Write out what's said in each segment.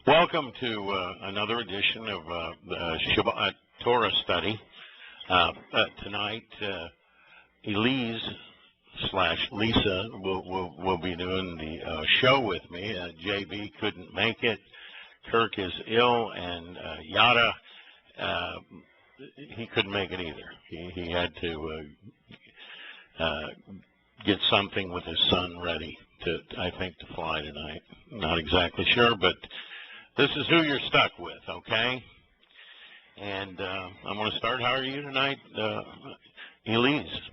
Welcome to another edition of the Shabbat Torah study. Tonight, Elise/Lisa will be doing the show with me. JB couldn't make it. Kirk is ill, and Yada, he couldn't make it either. He had to get something with his son ready to fly tonight. Not exactly sure, but this is who you're stuck with, okay? And I'm going to start. How are you tonight, Elise?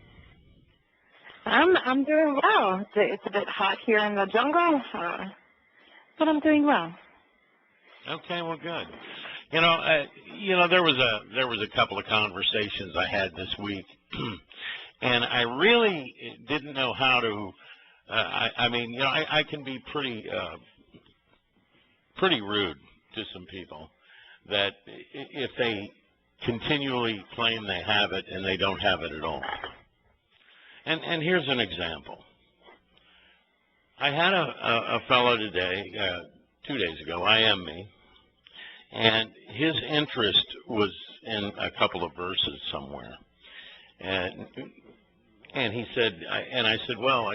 I'm doing well. It's a bit hot here in the jungle, but I'm doing well. Okay, well, good. You know, there was a couple of conversations I had this week, and I really didn't know how to. I can be pretty rude to some people that if they continually claim they have it and they don't have it at all. And here's an example. I had a fellow today, 2 days ago, IM-me, and his interest was in a couple of verses somewhere. And he said, I said, well,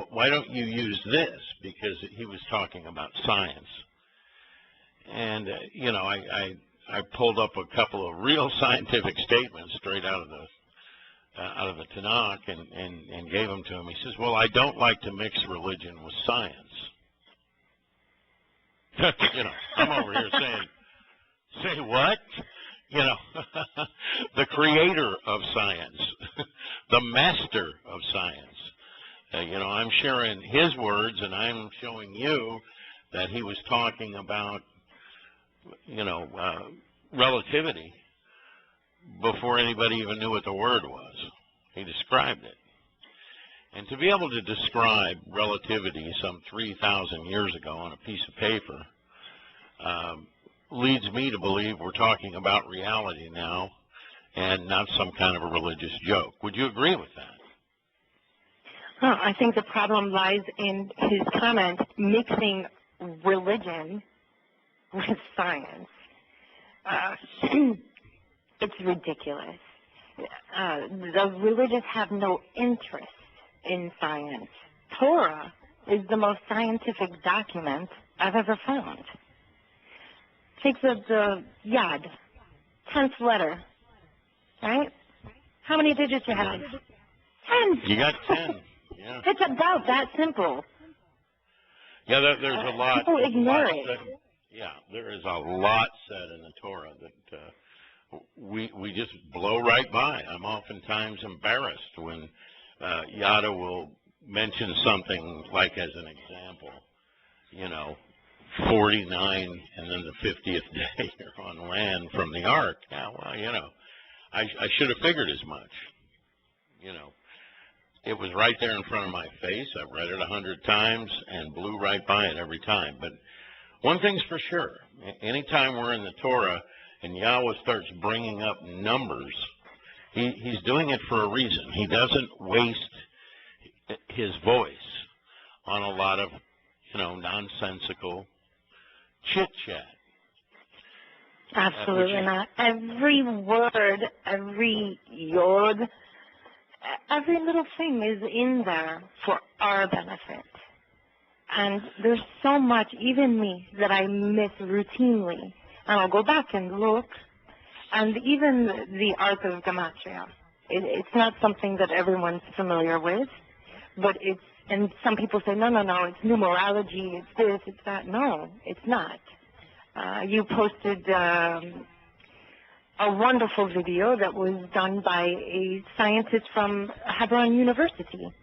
why don't you use this? Because he was talking about science. And, I pulled up a couple of real scientific statements straight out of the Tanakh and gave them to him. He says, well, I don't like to mix religion with science. I'm over here saying, say what? The creator of science, the master of science. I'm sharing his words, and I'm showing you that he was talking about, relativity before anybody even knew what the word was. He described it. And to be able to describe relativity some 3,000 years ago on a piece of paper leads me to believe we're talking about reality now and not some kind of a religious joke. Would you agree with that? Well, I think the problem lies in his comment, mixing religion with science. It's ridiculous. The religious have no interest in science. Torah is the most scientific document I've ever found. Take the Yad, 10th letter, right? How many digits you have? 10. You got 10, yeah. It's about that simple. Yeah, there's a lot. People ignore it. Yeah, there is a lot said in the Torah that we just blow right by. I'm oftentimes embarrassed when Yada will mention something like, as an example, 49 and then the 50th day you're on land from the ark. Yeah, well, I should have figured as much. It was right there in front of my face. I've read it 100 times and blew right by it every time. But one thing's for sure, anytime we're in the Torah and Yahweh starts bringing up numbers, he's doing it for a reason. He doesn't waste his voice on a lot of, nonsensical chit-chat. Absolutely not. Every word, every yod, every little thing is in there for our benefit. And there's so much, even me, that I miss routinely. And I'll go back and look. And even the art of gematria, it's not something that everyone's familiar with, but and some people say, no, it's numerology, it's this, it's that. No, it's not. You posted a wonderful video that was done by a scientist from Hebron University.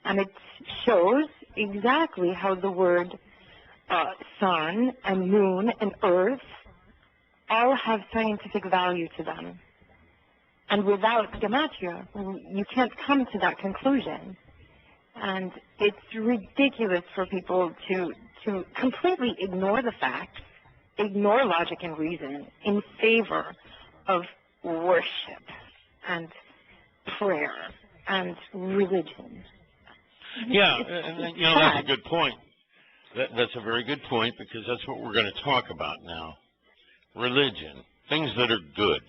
And it shows exactly how the word sun and moon and earth all have scientific value to them. And without gematria, you can't come to that conclusion. And it's ridiculous for people to completely ignore the facts, ignore logic and reason in favor of worship and prayer and religion. Yeah, and that's a good point. That's a very good point, because that's what we're going to talk about now. Religion, things that are good.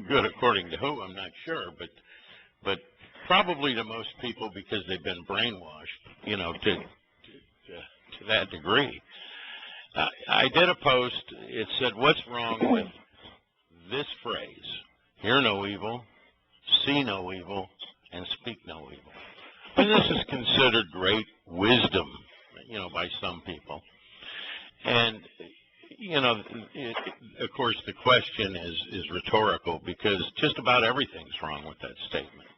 Good according to who, I'm not sure, but probably to most people because they've been brainwashed, to that degree. I did a post. It said, what's wrong with this phrase? Hear no evil, see no evil, and speak no evil. And this is considered great wisdom, by some people. And, of course, the question is rhetorical, because just about everything's wrong with that statement.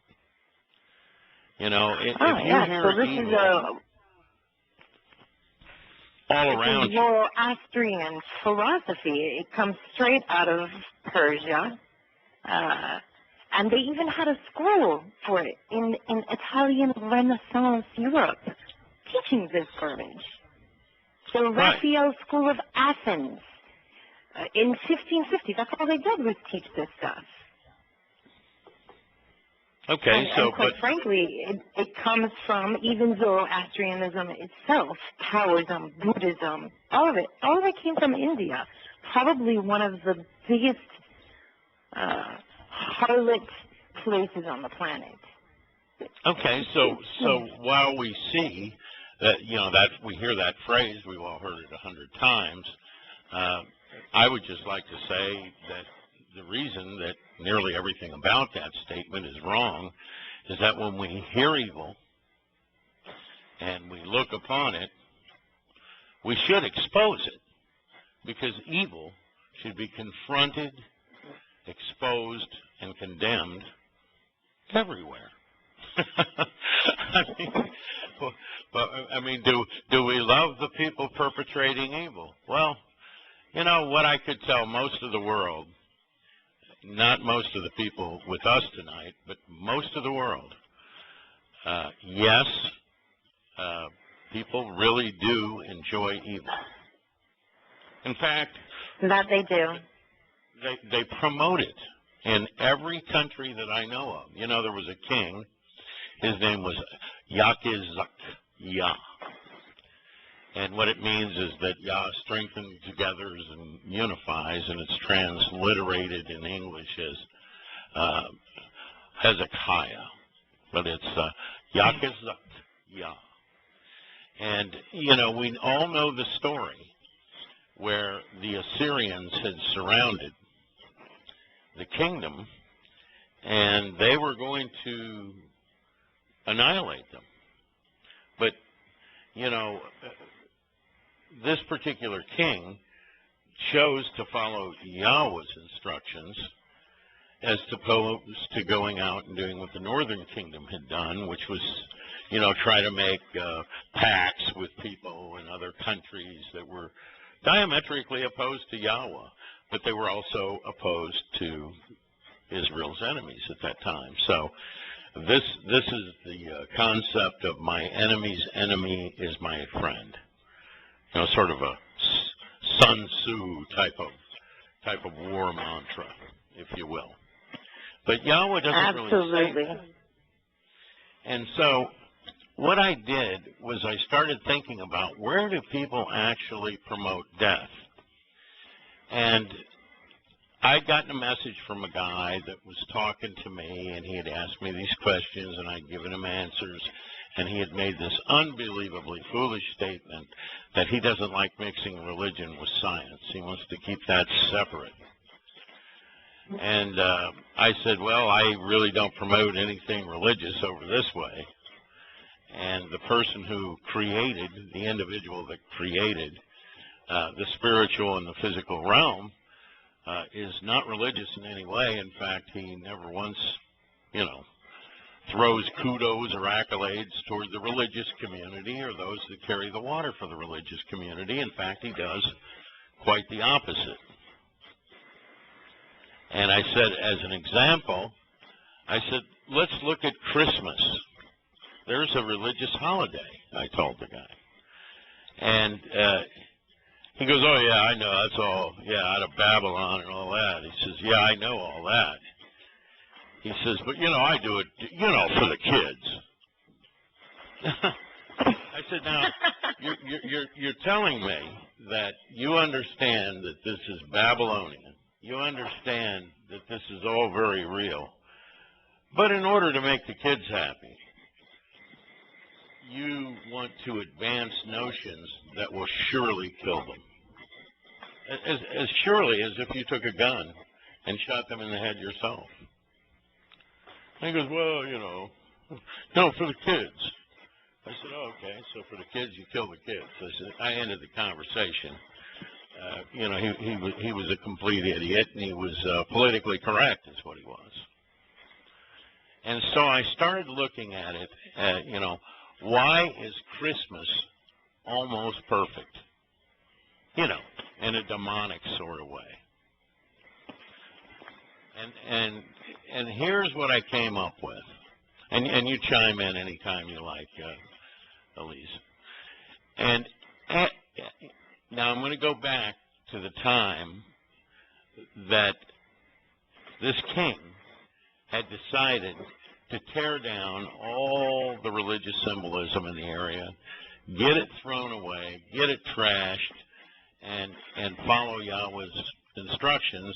If you hear evil all around you. Zoroastrian philosophy. It comes straight out of Persia. And they even had a school for it in Italian Renaissance Europe, teaching this garbage. The Raphael School of Athens. In 1550, that's all they did was teach this stuff. Okay, and quite frankly, it comes from even Zoroastrianism itself, Taoism, Buddhism, all of it came from India. Probably one of the biggest harlot places on the planet. Okay, so while we see that, that we hear that phrase, we've all heard it 100 times, I would just like to say that the reason that nearly everything about that statement is wrong is that when we hear evil and we look upon it, we should expose it, because evil should be confronted, exposed, and condemned everywhere. I mean, do we love the people perpetrating evil? Well, what I could tell most of the world, not most of the people with us tonight, but most of the world, yes, people really do enjoy evil. In fact, that they do. They promote it in every country that I know of. There was a king. His name was Yah. And what it means is that Yah strengthens, togethers, and unifies, and it's transliterated in English as Hezekiah. But it's Yah. And, we all know the story where the Assyrians had surrounded the kingdom, and they were going to annihilate them. But, this particular king chose to follow Yahweh's instructions as opposed to going out and doing what the northern kingdom had done, which was, try to make pacts with people in other countries that were diametrically opposed to Yahweh, but they were also opposed to Israel's enemies at that time. So this is the concept of my enemy's enemy is my friend. Sort of a Sun Tzu type of war mantra, if you will. But Yahweh doesn't really say that. And so what I did was I started thinking about, where do people actually promote death? And I'd gotten a message from a guy that was talking to me, and he had asked me these questions, and I'd given him answers, and he had made this unbelievably foolish statement that he doesn't like mixing religion with science. He wants to keep that separate. And I said, well, I really don't promote anything religious over this way. And the person who created, the individual that created the spiritual and the physical realm, is not religious in any way. In fact, he never once, throws kudos or accolades toward the religious community or those that carry the water for the religious community. In fact, he does quite the opposite. And I said, as an example, I said, let's look at Christmas. There's a religious holiday, I told the guy. And he goes, oh, yeah, I know, that's all, out of Babylon and all that. He says, yeah, I know all that. He says, but, I do it, for the kids. I said, now, you're telling me that you understand that this is Babylonian. You understand that this is all very real. But in order to make the kids happy, you want to advance notions that will surely kill them. As surely as if you took a gun and shot them in the head yourself. And he goes, well, no, for the kids. I said, oh, okay, so for the kids, you kill the kids. I ended the conversation. He was a complete idiot, and he was politically correct, is what he was. And so I started looking at it, why is Christmas almost perfect? In a demonic sort of way. And here's what I came up with. And you chime in anytime you like, Elise. And now I'm going to go back to the time that this king had decided to tear down all the religious symbolism in the area, get it thrown away, get it trashed, and follow Yahweh's instructions.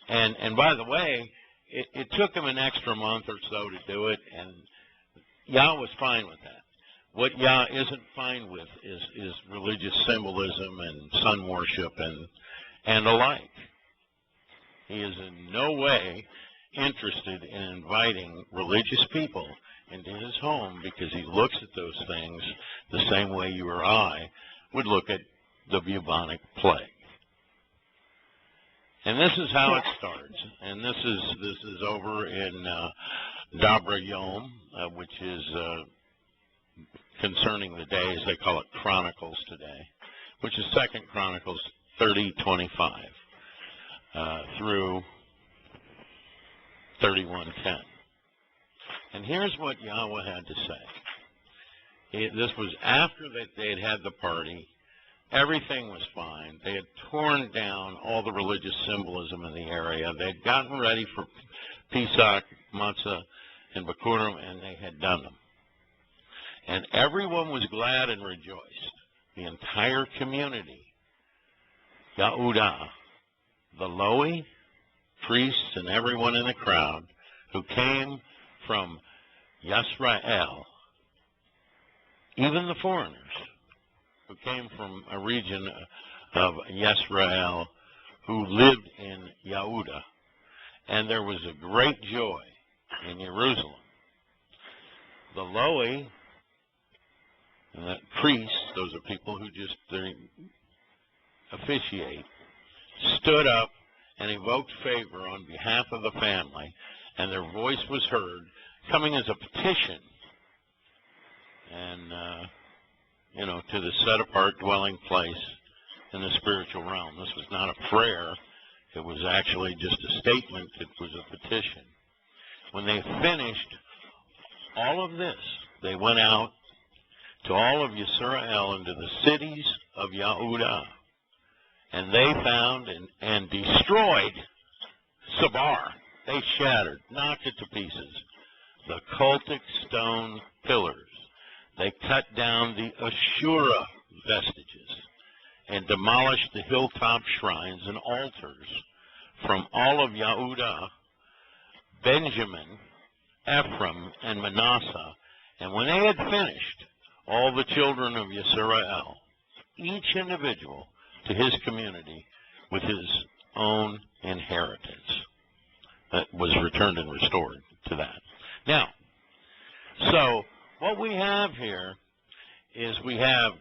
And by the way, it took him an extra month or so to do it, and Yah was fine with that. What Yah isn't fine with is religious symbolism and sun worship and the like. He is in no way interested in inviting religious people into his home because he looks at those things the same way you or I would look at the bubonic plague. And this is how it starts. And this is over in Dabra Yom, which is concerning the days. They call it Chronicles today, which is 2 Chronicles 30:25 through 31:10. And here's what Yahweh had to say. This was after they had the party. Everything was fine. They had torn down all the religious symbolism in the area. They had gotten ready for Pesach, Matzah, and Bikurim, and they had done them. And everyone was glad and rejoiced. The entire community, Yahweh, the Lowy, priests, and everyone in the crowd who came from Yisrael, even the foreigners who came from a region of Yisrael who lived in Yehuda, and there was a great joy in Jerusalem. The Lowy, and the priests, those are people who just officiate, stood up and evoked favor on behalf of the family, and their voice was heard, coming as a petition, and to the set-apart dwelling place in the spiritual realm. This was not a prayer. It was actually just a statement. It was a petition. When they finished all of this, they went out to all of Yisrael into the cities of Yehuda, and they found and destroyed Sabar. They shattered, knocked it to pieces, the cultic stone pillars. They cut down the Ashura vestiges and demolished the hilltop shrines and altars from all of Yehuda, Benjamin, Ephraim, and Manasseh. And when they had finished, all the children of Yisrael, each individual to his community with his own inheritance, that was returned and restored to that. Now, so what we have here is we have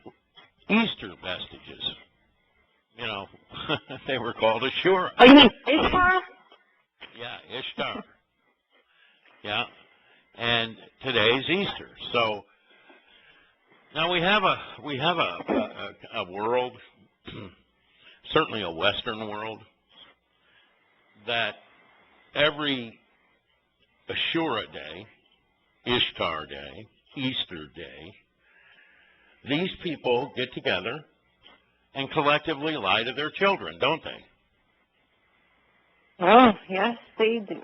Easter vestiges. They were called Ashura. Oh, you mean Ishtar? Yeah, Ishtar. Yeah, and today's Easter. So now we have a world, certainly a Western world, that every Ashura day, Ishtar day, Easter day, these people get together and collectively lie to their children, don't they? Oh, yes, they do.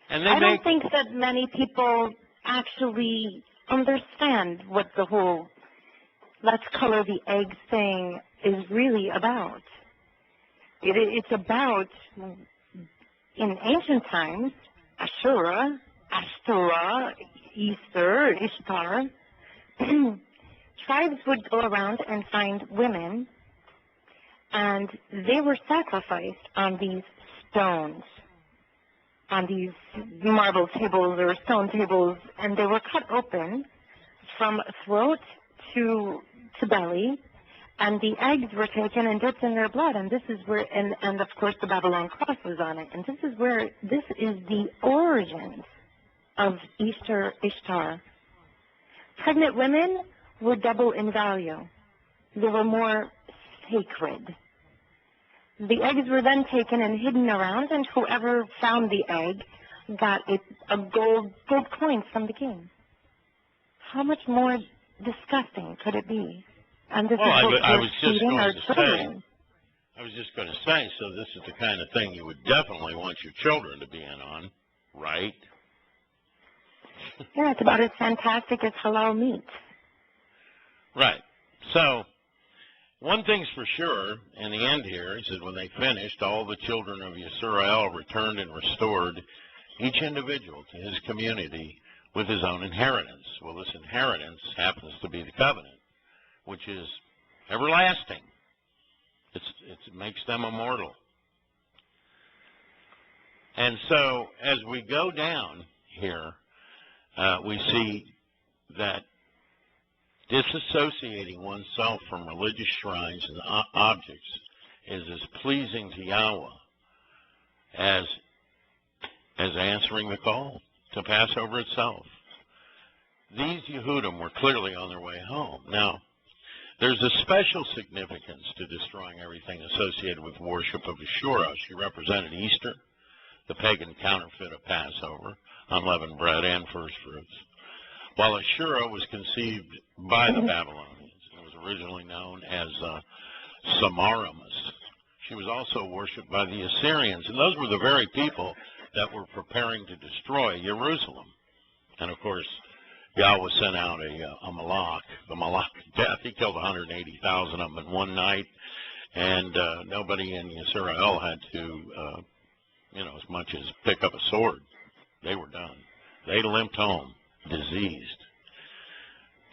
And I don't think that many people actually understand what the whole let's color the egg thing is really about. It's about, in ancient times, Ashura, Easter, Ishtar. Tribes would go around and find women, and they were sacrificed on these stones, on these marble tables or stone tables, and they were cut open from throat to belly, and the eggs were taken and dipped in their blood, and this is where, and of course the Babylon cross was on it, and this is the origins of Easter Ishtar. Pregnant women were double in value. They were more sacred. The eggs were then taken and hidden around, and whoever found the egg got a gold coin from the king. How much more disgusting could it be? And this is what I we're was just feeding our going to children. I was just going to say, so this is the kind of thing you would definitely want your children to be in on, right? Yeah, it's about as fantastic as halal meat. Right. So, one thing's for sure, in the end here, is that when they finished, all the children of Yisrael returned and restored each individual to his community with his own inheritance. Well, this inheritance happens to be the covenant, which is everlasting. It makes them immortal. And so, as we go down here, we see that disassociating oneself from religious shrines and objects is as pleasing to Yahweh as answering the call to Passover itself. These Yehudim were clearly on their way home. Now, there's a special significance to destroying everything associated with worship of Ashura. She represented Easter, the pagan counterfeit of Passover, unleavened bread, and first fruits. While Ashura was conceived by the Babylonians, it was originally known as Semiramis. She was also worshipped by the Assyrians, and those were the very people that were preparing to destroy Jerusalem. And of course, Yahweh sent out a malach, the malach of death. He killed 180,000 of them in one night, and nobody in Israel had to, as much as pick up a sword. They were done. They limped home, diseased.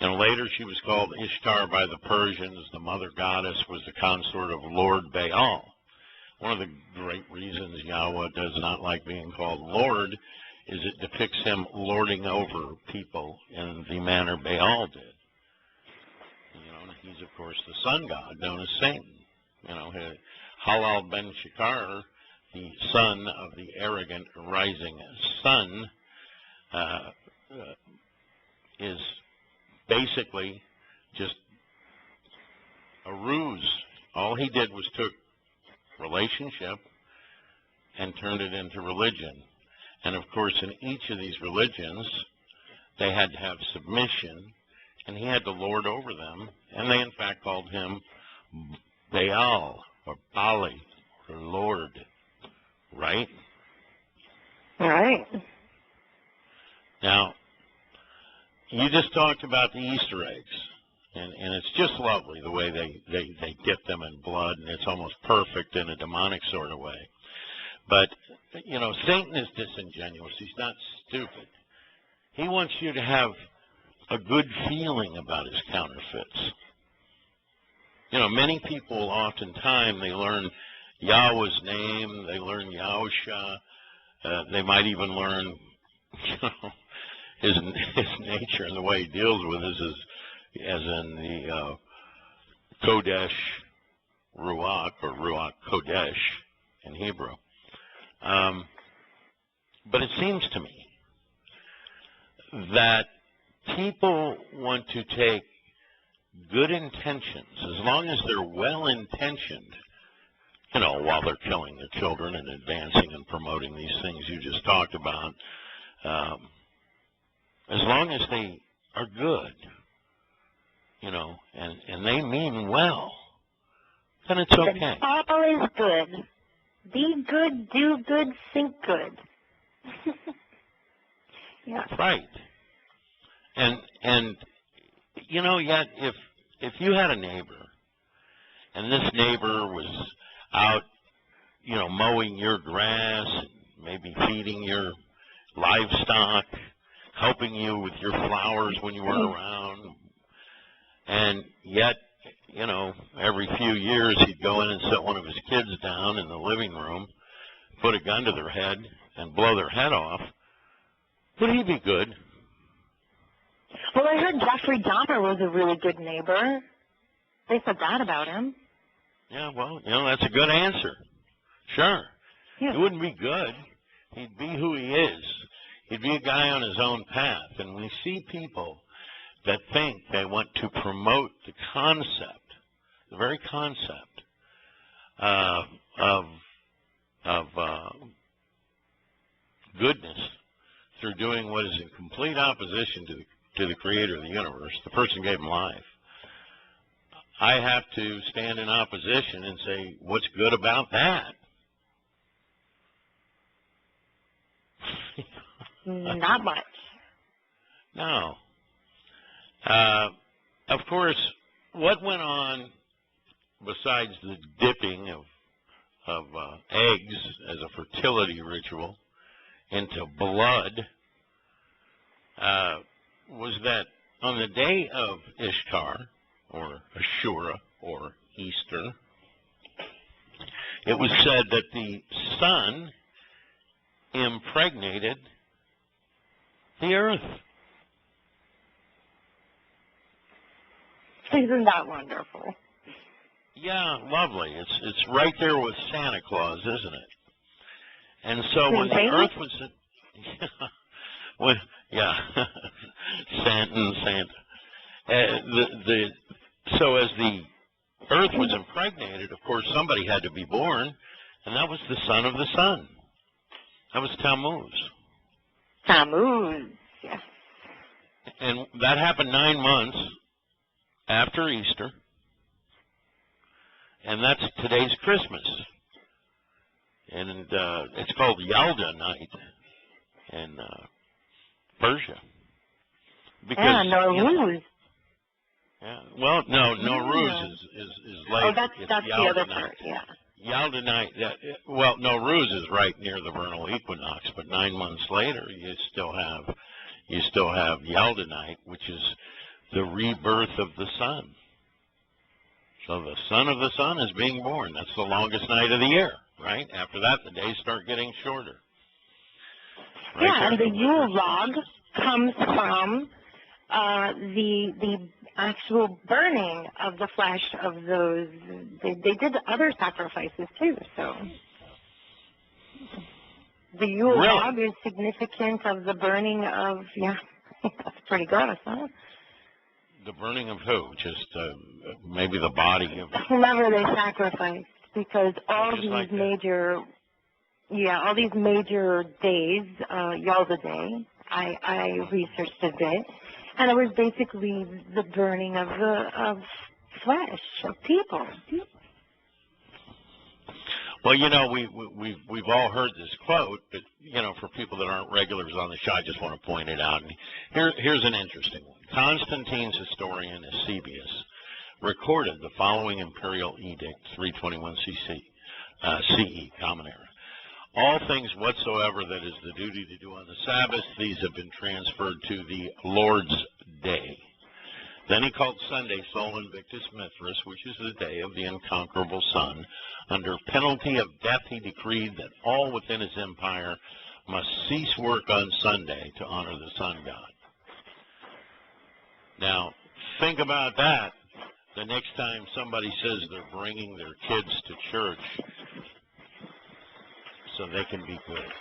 And later she was called Ishtar by the Persians. The mother goddess was the consort of Lord Baal. One of the great reasons Yahweh does not like being called Lord is it depicts him lording over people in the manner Baal did. He's, of course, the sun god known as Satan. Halal ben Shakar, the son of the arrogant rising sun, is basically just a ruse. All he did was took relationship and turned it into religion. And of course, in each of these religions, they had to have submission, and he had to lord over them. And they, in fact, called him Baal, or Bali, or Lord. Right? Right. Now, you just talked about the Easter eggs, and it's just lovely the way they dip them in blood, and it's almost perfect in a demonic sort of way. But, Satan is disingenuous. He's not stupid. He wants you to have a good feeling about his counterfeits. Many people oftentimes, they learn Yahweh's name, they learn Yahusha, they might even learn, his nature and the way he deals with us, as in the Kodesh Ruach, or Ruach Kodesh in Hebrew. But it seems to me that people want to take good intentions, as long as they're well-intentioned, while they're killing their children and advancing and promoting these things you just talked about, as long as they are good, and they mean well, then it's okay. All is good. Be good, do good, think good. Yeah. Right. And you know, yet if you had a neighbor, and this neighbor was out, you know, mowing your grass, maybe feeding your livestock, helping you with your flowers when you weren't around, and yet, you know, every few years he'd go in and sit one of his kids down in the living room, put a gun to their head, and blow their head off, would he be good? Well, I heard Jeffrey Dahmer was a really good neighbor. They said that about him. Yeah, well, you know, that's a good answer. Sure. Yeah. He wouldn't be good. He'd be who he is. He'd be a guy on his own path. And we see people that think they want to promote the concept, the very concept of goodness through doing what is in complete opposition to the creator of the universe. The person gave him life. I have to stand in opposition and say, what's good about that? Not much. No. Of course, what went on besides the dipping of eggs as a fertility ritual into blood was that on the day of Ishtar, or Ashura, or Easter, it was said that the sun impregnated the earth. Isn't that wonderful? Yeah, lovely. It's right there with Santa Claus, isn't it? And so when the earth was, Santa. So as the earth was impregnated, of course, somebody had to be born, and that was the son of the sun. That was Tammuz. Tammuz, yes. And that happened 9 months after Easter, and that's today's Christmas. And it's called Yalda night in Persia. Because, Nowruz. Yeah. Well, no, Nowruz is late. Oh, that's the other part, yeah. Yalda night. Well, Nowruz is right near the vernal equinox, but 9 months later, you still have Yalda night, which is the rebirth of the sun. So the son of the sun is being born. That's the longest night of the year, right? After that, the days start getting shorter. Right, yeah, and the Yule log comes from the actual burning of the flesh of those. They did other sacrifices too, so the Yule log is significant of the burning of, that's pretty gross, huh? The burning of who? Just maybe the body of whomever they sacrificed, because all these like major days, Yalda Day, I researched a bit, and it was basically the burning of flesh of people. Well, you know, we've all heard this quote, but you know, for people that aren't regulars on the show, I just want to point it out. And here's an interesting one. Constantine's historian Eusebius recorded the following imperial edict, 321 CE, Common Era. All things whatsoever that is the duty to do on the Sabbath, these have been transferred to the Lord's Day. Then he called Sunday Sol Invictus Mithras, which is the day of the unconquerable sun. Under penalty of death, he decreed that all within his empire must cease work on Sunday to honor the sun god. Now, think about that the next time somebody says they're bringing their kids to church so they can be good.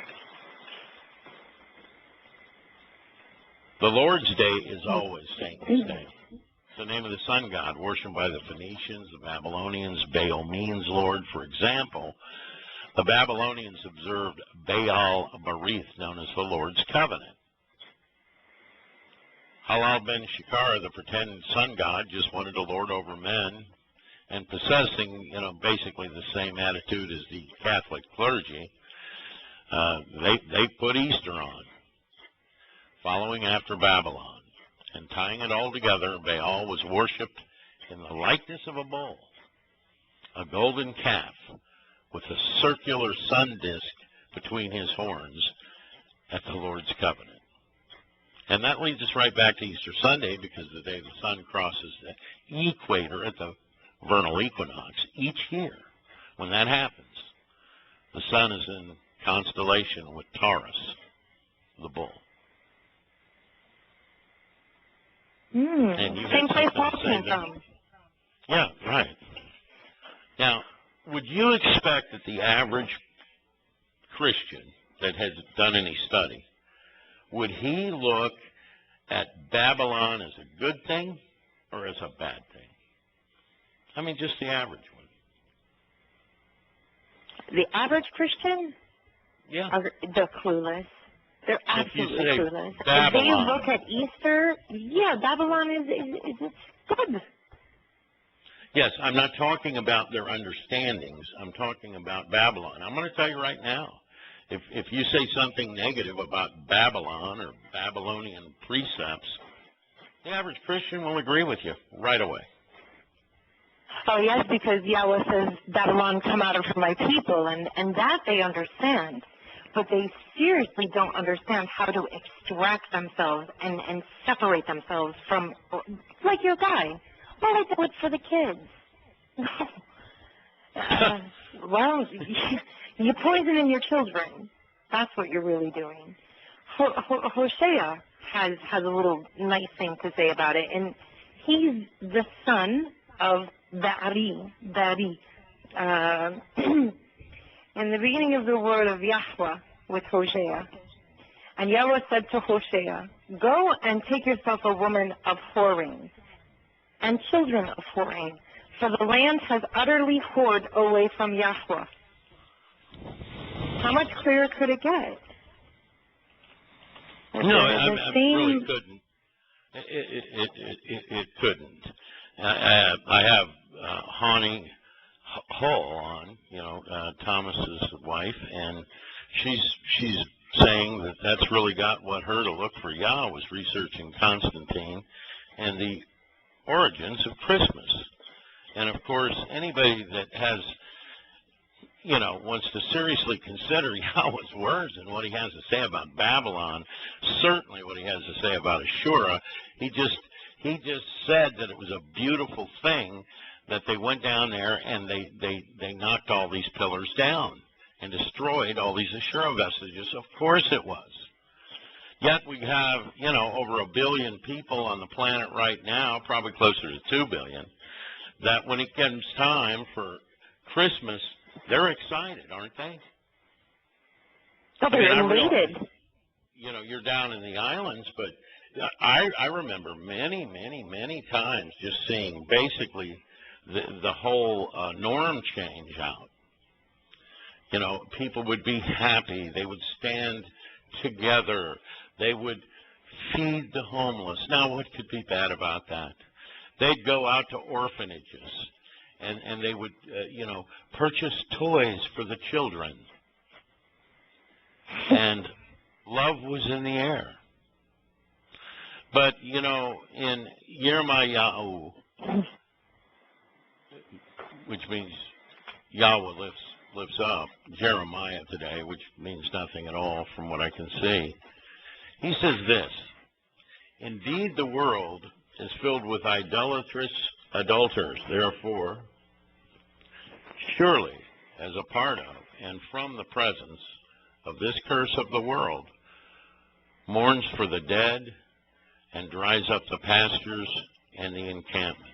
The Lord's Day is always Satan's Day. It's the name of the sun god, worshipped by the Phoenicians, the Babylonians. Baal means Lord. For example, the Babylonians observed Baal Berith, known as the Lord's Covenant. Halal ben Shakar, the pretended sun god, just wanted to lord over men, and possessing, you know, basically the same attitude as the Catholic clergy, they put Easter on, following after Babylon. and tying it all together, Baal was worshipped in the likeness of a bull, a golden calf with a circular sun disk between his horns at the Lord's covenant. And that leads us right back to Easter Sunday, because the day the sun crosses the equator at the vernal equinox each year. When that happens, the sun is in constellation with Taurus, the bull. And you Same place Paul to came say from. Yeah, right. Now, would you expect that the average Christian that has done any study, would he look at Babylon as a good thing or as a bad thing? I mean, just the average one. The average Christian? Yeah. They're clueless. They're absolutely clueless. Babylon. If they look at Easter, yeah, Babylon is good. Yes, I'm not talking about their understandings. I'm talking about Babylon. I'm going to tell you right now, if you say something negative about Babylon or Babylonian precepts, the average Christian will agree with you right away. Oh, yes, because Yahweh says, Babylon, come out of my people, and that they understand. But they seriously don't understand how to extract themselves and separate themselves from, like your guy. Well, I do it for the kids. Well, you're poisoning your children. That's what you're really doing. Hosea has a little nice thing to say about it, and he's the son of Bari. In the beginning of the word of Yahweh with Hosea, and Yahweh said to Hosea, go and take yourself a woman of whoring and children of whoring, for the land has utterly whored away from Yahweh. How much clearer could it get? No, I really couldn't. It couldn't. I have Hani Hull on, Thomas's wife, and she's saying that that's really got what her to look for Yah was researching Constantine and the origins of Christmas. And of course, anybody that has, wants to seriously consider Yahweh's words and what he has to say about Babylon, certainly what he has to say about Ashura, he just said that it was a beautiful thing that they went down there and they knocked all these pillars down and destroyed all these Ashura vestiges. Of course it was. Yet we have, over 1 billion people on the planet right now, probably closer to 2 billion, that when it comes time for Christmas, they're excited, aren't they? Oh, they're elated. You're down in the islands, but I remember many times just seeing basically the whole norm change out. People would be happy. They would stand together. They would feed the homeless. Now, what could be bad about that? They'd go out to orphanages, and they would, purchase toys for the children. And love was in the air. But, in Yirmayahu, which means Yahweh lifts up, Jeremiah today, which means nothing at all from what I can see, he says this, indeed the world is filled with adulterers, therefore, surely as a part of and from the presence of this curse of the world, mourns for the dead and dries up the pastures and the encampment,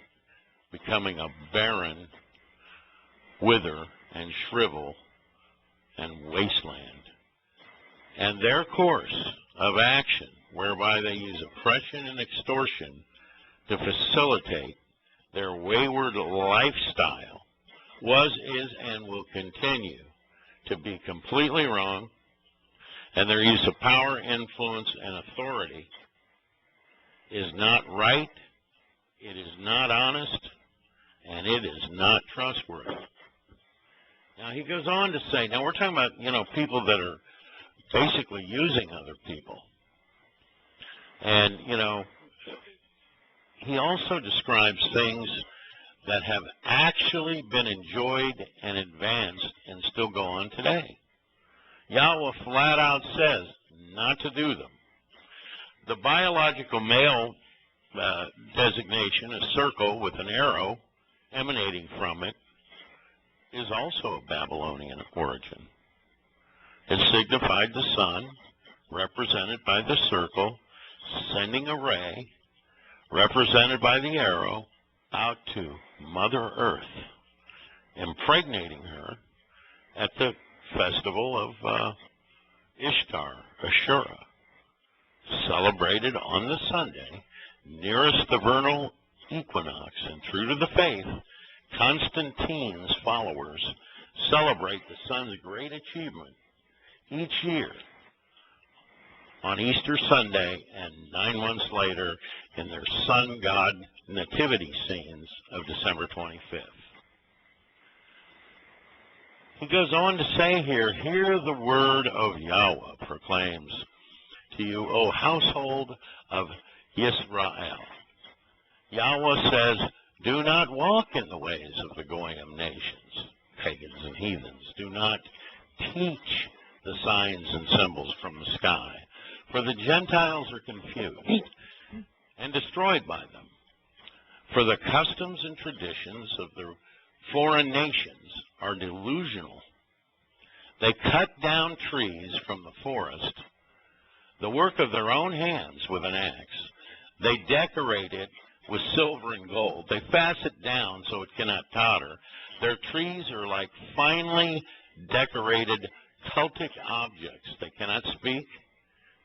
becoming a barren, wither and shrivel and wasteland. And their course of action, whereby they use oppression and extortion to facilitate their wayward lifestyle, was, is, and will continue to be completely wrong, and their use of power, influence, and authority is not right, it is not honest, and it is not trustworthy. Now, he goes on to say, now we're talking about, people that are basically using other people. And, he also describes things that have actually been enjoyed and advanced and still go on today. Yahweh flat out says not to do them. The biological male designation, a circle with an arrow emanating from it, is also of Babylonian origin. It signified the sun, represented by the circle, sending a ray, represented by the arrow, out to Mother Earth, impregnating her at the festival of Ishtar, Ashura, celebrated on the Sunday nearest the vernal equinox. And true to the faith, Constantine's followers celebrate the sun's great achievement each year on Easter Sunday and 9 months later in their sun god nativity scenes of December 25th. He goes on to say here, hear the word of Yahweh proclaims to you, O household of Yisrael. Yahweh says, do not walk in the ways of the Goyim nations, pagans and heathens. Do not teach the signs and symbols from the sky, for the Gentiles are confused and destroyed by them. For the customs and traditions of the foreign nations are delusional. They cut down trees from the forest, the work of their own hands with an axe. They decorate it with silver and gold. They fasten it down so it cannot totter. Their trees are like finely decorated cultic objects. They cannot speak.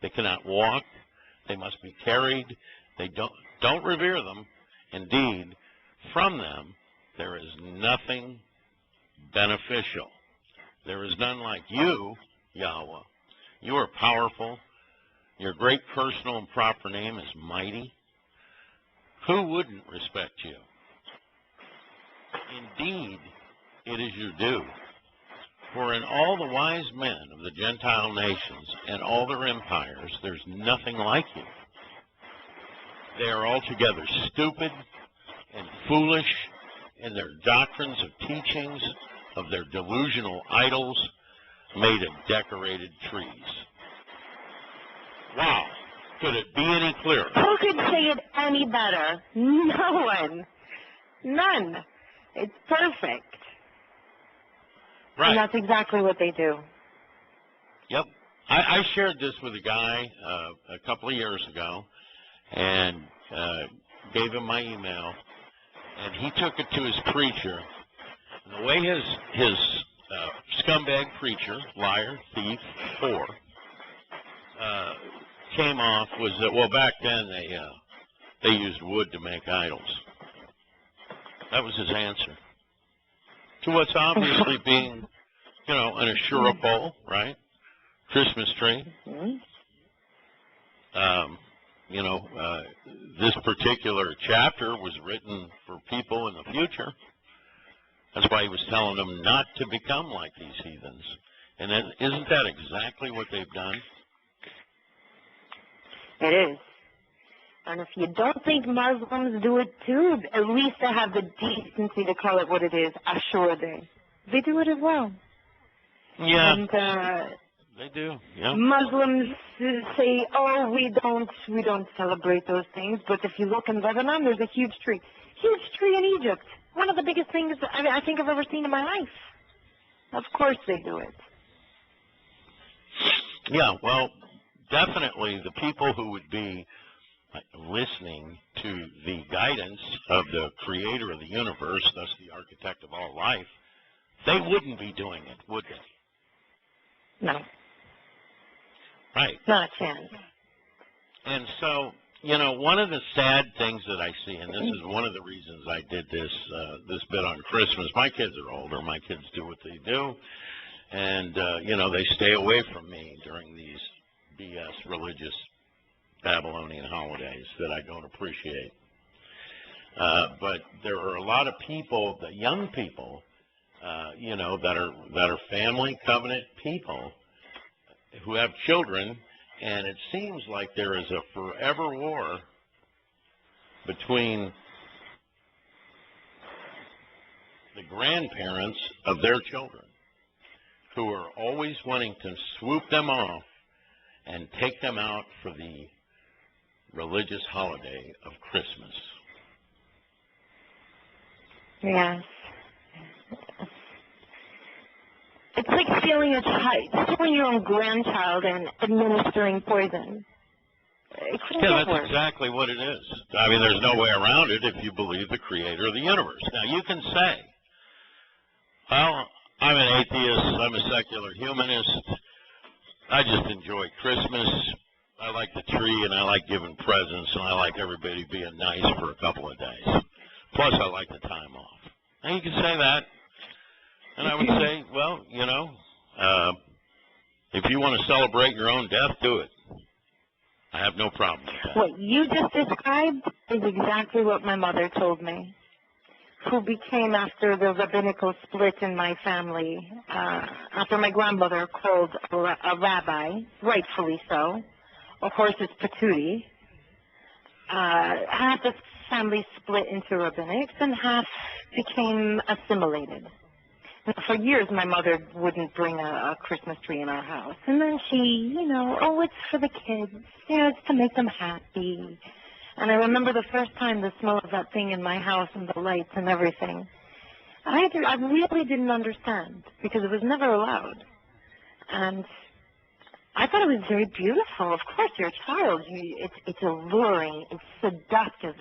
They cannot walk. They must be carried. They don't revere them. Indeed, from them there is nothing beneficial. There is none like you, Yahweh. You are powerful. Your great personal and proper name is mighty. Who wouldn't respect you? Indeed, it is your due. For in all the wise men of the Gentile nations and all their empires, there's nothing like you. They are altogether stupid and foolish in their doctrines of teachings of their delusional idols made of decorated trees. Wow. Could it be any clearer? Who could say it any better? No one. None. It's perfect. Right. And that's exactly what they do. Yep. I shared this with a guy a couple of years ago and gave him my email, and he took it to his preacher. And the way his scumbag preacher, liar, thief, whore, came off was that, well, back then they used wood to make idols. That was his answer to what's obviously being, an Ashura pole, right? Christmas tree. Mm-hmm. This particular chapter was written for people in the future. That's why he was telling them not to become like these heathens. And then, isn't that exactly what they've done? It is. And if you don't think Muslims do it too, at least they have the decency to call it what it is, Ashura Day. They do it as well. Yeah, And they do. Yeah. Muslims say, oh, we don't celebrate those things. But if you look in Lebanon, there's a huge tree. Huge tree in Egypt. One of the biggest things I think I've ever seen in my life. Of course they do it. Yeah, well, definitely the people who would be listening to the guidance of the creator of the universe, thus the architect of all life, they wouldn't be doing it, would they? No. Right. Not a chance. And so, one of the sad things that I see, and this is one of the reasons I did this bit on Christmas. My kids are older. My kids do what they do. And, they stay away from me during these BS religious Babylonian holidays that I don't appreciate. But there are a lot of people, the young people, that are family covenant people who have children, and it seems like there is a forever war between the grandparents of their children, who are always wanting to swoop them off and take them out for the religious holiday of Christmas. Yes. It's like stealing your own grandchild and administering poison. Yeah, that's exactly what it is. I mean, there's no way around it if you believe the creator of the universe. Now, you can say, well, I'm an atheist, I'm a secular humanist, I just enjoy Christmas, I like the tree, and I like giving presents, and I like everybody being nice for a couple of days. Plus, I like the time off. Now, you can say that, and I would say, well, you know, if you want to celebrate your own death, do it. I have no problem with that. What you just described is exactly what my mother told me, who became, after the rabbinical split in my family, after my grandmother called a rabbi, rightfully so, of course it's patootie, half the family split into rabbinics and half became assimilated. And for years, my mother wouldn't bring a Christmas tree in our house. And then she, you know, oh, it's for the kids. You know, it's to make them happy. And I remember the first time the smell of that thing in my house and the lights and everything. I really didn't understand because it was never allowed. And I thought it was very beautiful. Of course, you're a child. It's alluring. It's seductive.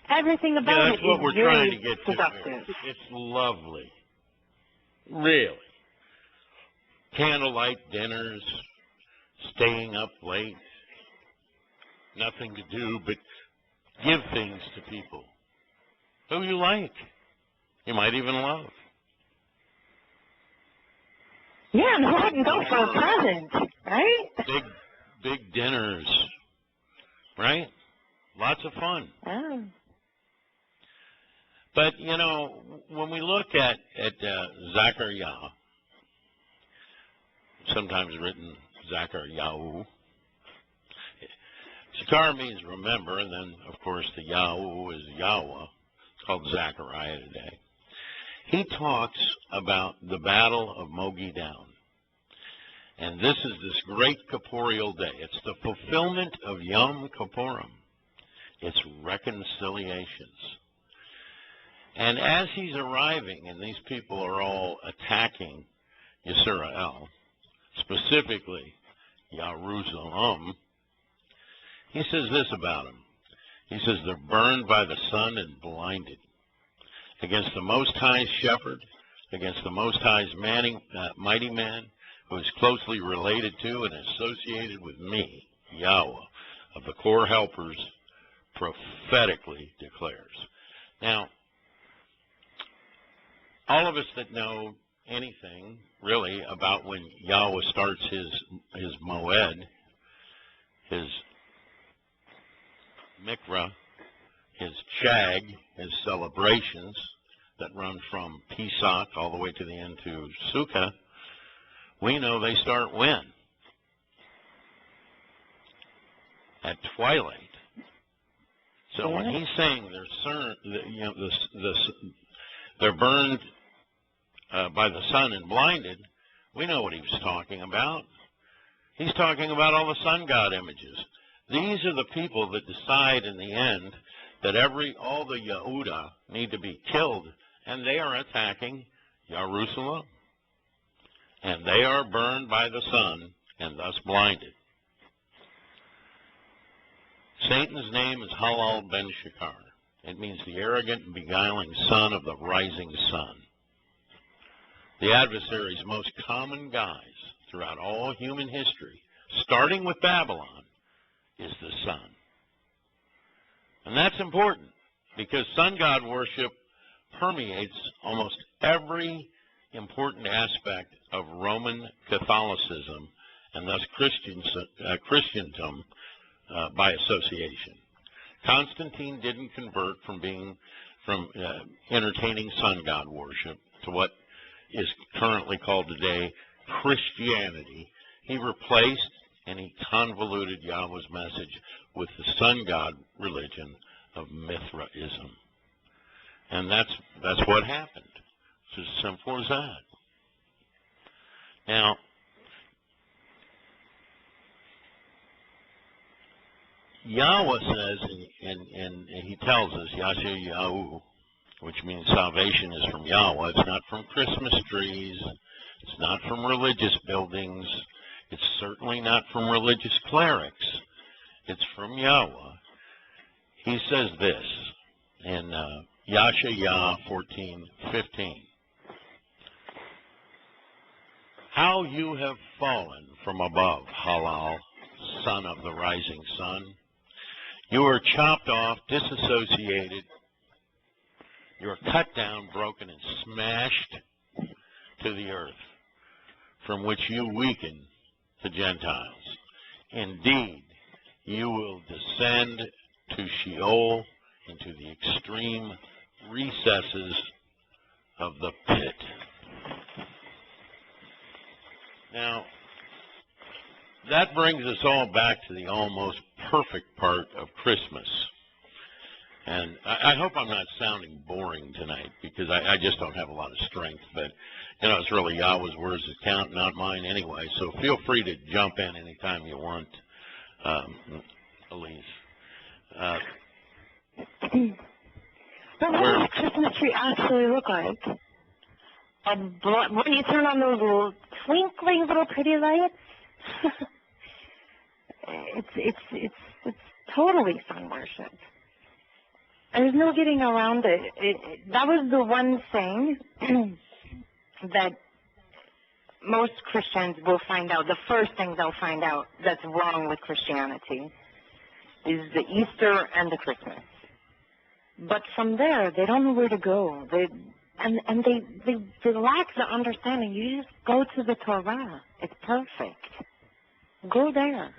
Everything about that's what we're trying to get seductive. to. It's lovely. Really. Candlelight dinners, staying up late, nothing to do but give things to people who you like. You might even love. Yeah, and who wouldn't go for a present, right? Big dinners, right? Lots of fun. Oh. But, you know, when we look at Zachariah, sometimes written Zachariah, Zakar means remember, and then, of course, the Yahweh is Yahweh. It's called Zechariah today. He talks about the battle of Mogi Down. And this is this great corporeal day. It's the fulfillment of Yom Kippurim. It's reconciliations. And as he's arriving, and these people are all attacking Yisrael, specifically Jerusalem, he says this about them. He says they're burned by the sun and blinded. Against the Most High's shepherd, against the Most High's mighty man, who is closely related to and associated with me, Yahweh, of the core helpers, prophetically declares. Now, all of us that know anything, really, about when Yahweh starts his moed, his mikra, his chag, his celebrations that run from Pesach all the way to the end to Sukkah, we know they start when? At twilight. So when he's saying they're burned by the sun and blinded, we know what he was talking about. He's talking about all the sun god images. These are the people that decide in the end that all the Yehuda need to be killed, and they are attacking Jerusalem, and they are burned by the sun and thus blinded. Satan's name is Halal ben Shakar. It means the arrogant and beguiling son of the rising sun. The adversary's most common guise throughout all human history, starting with Babylon, is the sun. And that's important because sun god worship permeates almost every important aspect of Roman Catholicism and thus Christendom by association. Constantine didn't convert from entertaining sun god worship to what is currently called today Christianity. He replaced and he convoluted Yahweh's message with the sun god religion of Mithraism. And that's what happened. It's as simple as that. Now, Yahweh says, and he tells us, Yasher Yahu, which means salvation is from Yahweh. It's not from Christmas trees. It's not from religious buildings. It's certainly not from religious clerics. It's from Yahweh. He says this in Yah 14:15. How you have fallen from above, Halal, son of the rising sun. You are chopped off, disassociated. You are cut down, broken, and smashed to the earth, from which you weaken the Gentiles. Indeed, you will descend to Sheol, into the extreme recesses of the pit. Now, that brings us all back to the almost perfect part of Christmas. And I hope I'm not sounding boring tonight, because I just don't have a lot of strength. But, you know, it's really Yahweh's words that count, not mine anyway. So feel free to jump in anytime you want, Elise. But what does a Christmas tree actually look like? When you turn on those little twinkling little pretty lights, it's totally sun worship. There's no getting around it. That was the one thing that most Christians will find out. The first thing they'll find out that's wrong with Christianity is the Easter and the Christmas. But from there, they don't know where to go. They lack the understanding. You just go to the Torah. It's perfect. Go there.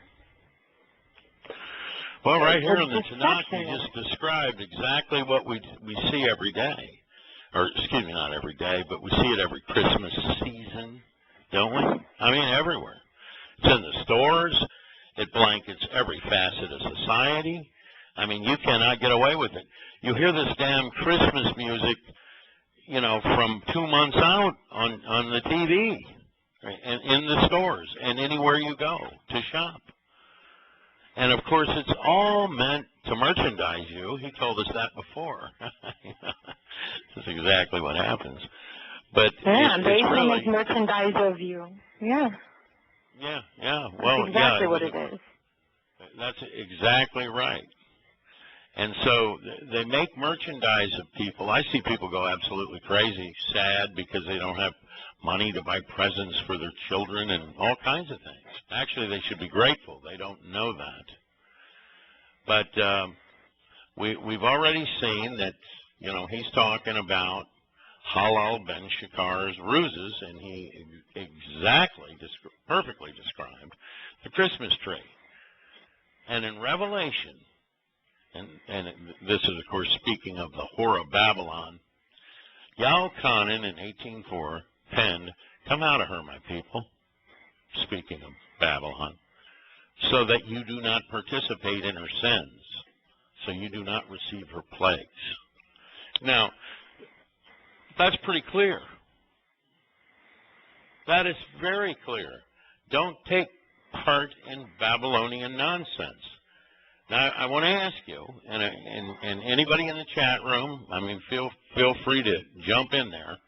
Well, right here in the Tanakh, you just described exactly what we see every day. Or, excuse me, not every day, but we see it every Christmas season, don't we? I mean, everywhere. It's in the stores. It blankets every facet of society. I mean, you cannot get away with it. You hear this damn Christmas music, you know, from 2 months out on the TV, right, and in the stores, and anywhere you go to shop. And, of course, it's all meant to merchandise you. He told us that before. That's exactly what happens. But yeah, they really make merchandise of you. Yeah. Yeah. Well, that's exactly what it is. That's exactly right. And so they make merchandise of people. I see people go absolutely crazy, sad because they don't have money to buy presents for their children and all kinds of things. Actually, they should be grateful. They don't know that. But we've already seen that, you know, he's talking about Halal ben Shekar's ruses, and he perfectly described the Christmas tree. And in Revelation, and this is, of course, speaking of the whore of Babylon, Yahuwah in 18:4 penned, "Come out of her, my people," speaking of Babylon, "so that you do not participate in her sins, so you do not receive her plagues." Now, that's pretty clear. That is very clear. Don't take part in Babylonian nonsense. Now, I want to ask you, and anybody in the chat room, I mean, feel free to jump in there.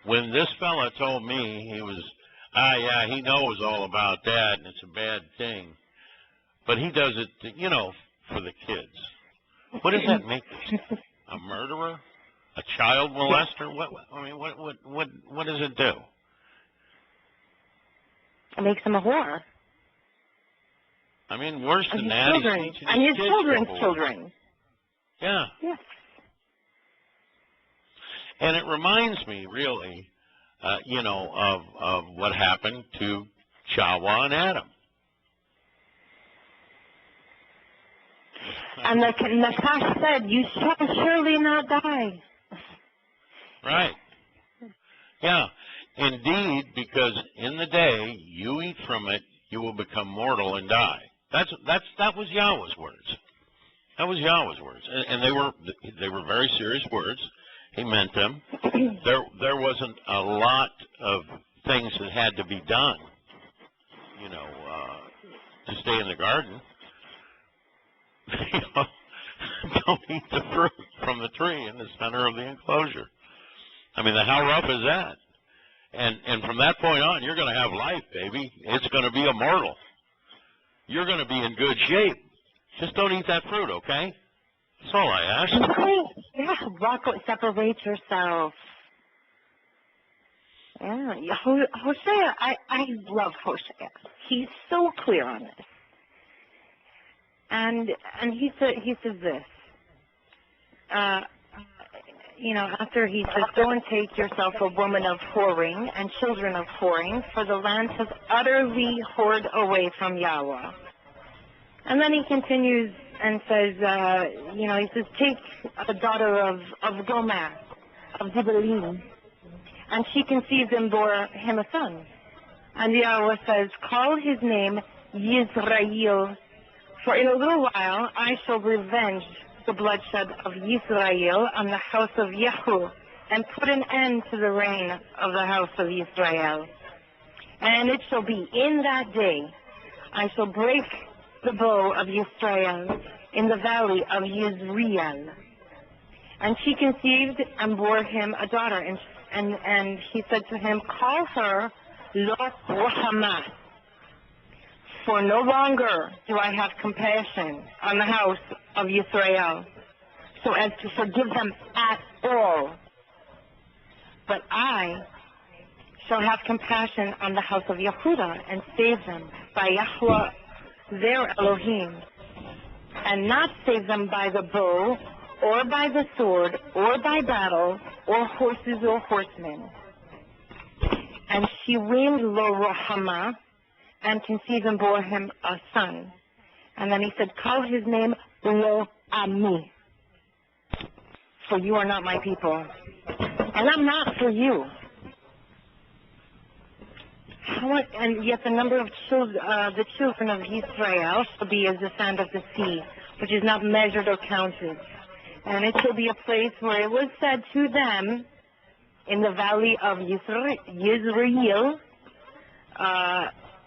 When this fella told me he was, he knows all about that, and it's a bad thing, but he does it, you know, for the kids. What does that make us? A murderer? A child molester? What does it do? It makes him a whore. I mean, worse than and that, children, he's teaching and his kids children's before. children. Yeah. Yes. And it reminds me, really, you know, of what happened to Yahweh and Adam. And the Nakash said, "You shall surely not die." Right. Yeah. Indeed, because in the day you eat from it, you will become mortal and die. That was Yahweh's words. That was Yahweh's words, and they were very serious words. He meant them. There wasn't a lot of things that had to be done, to stay in the garden. Don't eat the fruit from the tree in the center of the enclosure. I mean, how rough is that? And from that point on, you're going to have life, baby. It's going to be immortal. You're going to be in good shape. Just don't eat that fruit, okay? That's all I ask. Yeah, separate yourself. Yeah, Hosea, I love Hosea. He's so clear on this. And he says this. After he says, go and take yourself a woman of whoring and children of whoring, for the land has utterly whored away from Yahweh. And then he continues and says, he says, take the daughter of Gomer, of Zibelim. And she conceived and bore him a son. And Yahweh says, call his name Yisrael, for in a little while I shall revenge the bloodshed of Yisrael on the house of Yahweh, and put an end to the reign of the house of Israel. And it shall be in that day I shall break the bow of Israel in the valley of Yisrael. And she conceived and bore him a daughter, and he said to him, call her Lo Ruhamah, for no longer do I have compassion on the house of Israel, so as to forgive them at all. But I shall have compassion on the house of Yehudah and save them by Yahweh their Elohim, and not save them by the bow, or by the sword, or by battle, or horses or horsemen. And she weaned Lo Ruhamah, and conceived and bore him a son. And then he said, call his name Lo Ami, for you are not my people, and I'm not for you. And yet the number of the children of Israel shall be as the sand of the sea, which is not measured or counted. And it shall be a place where it was said to them in the valley of Yisrael,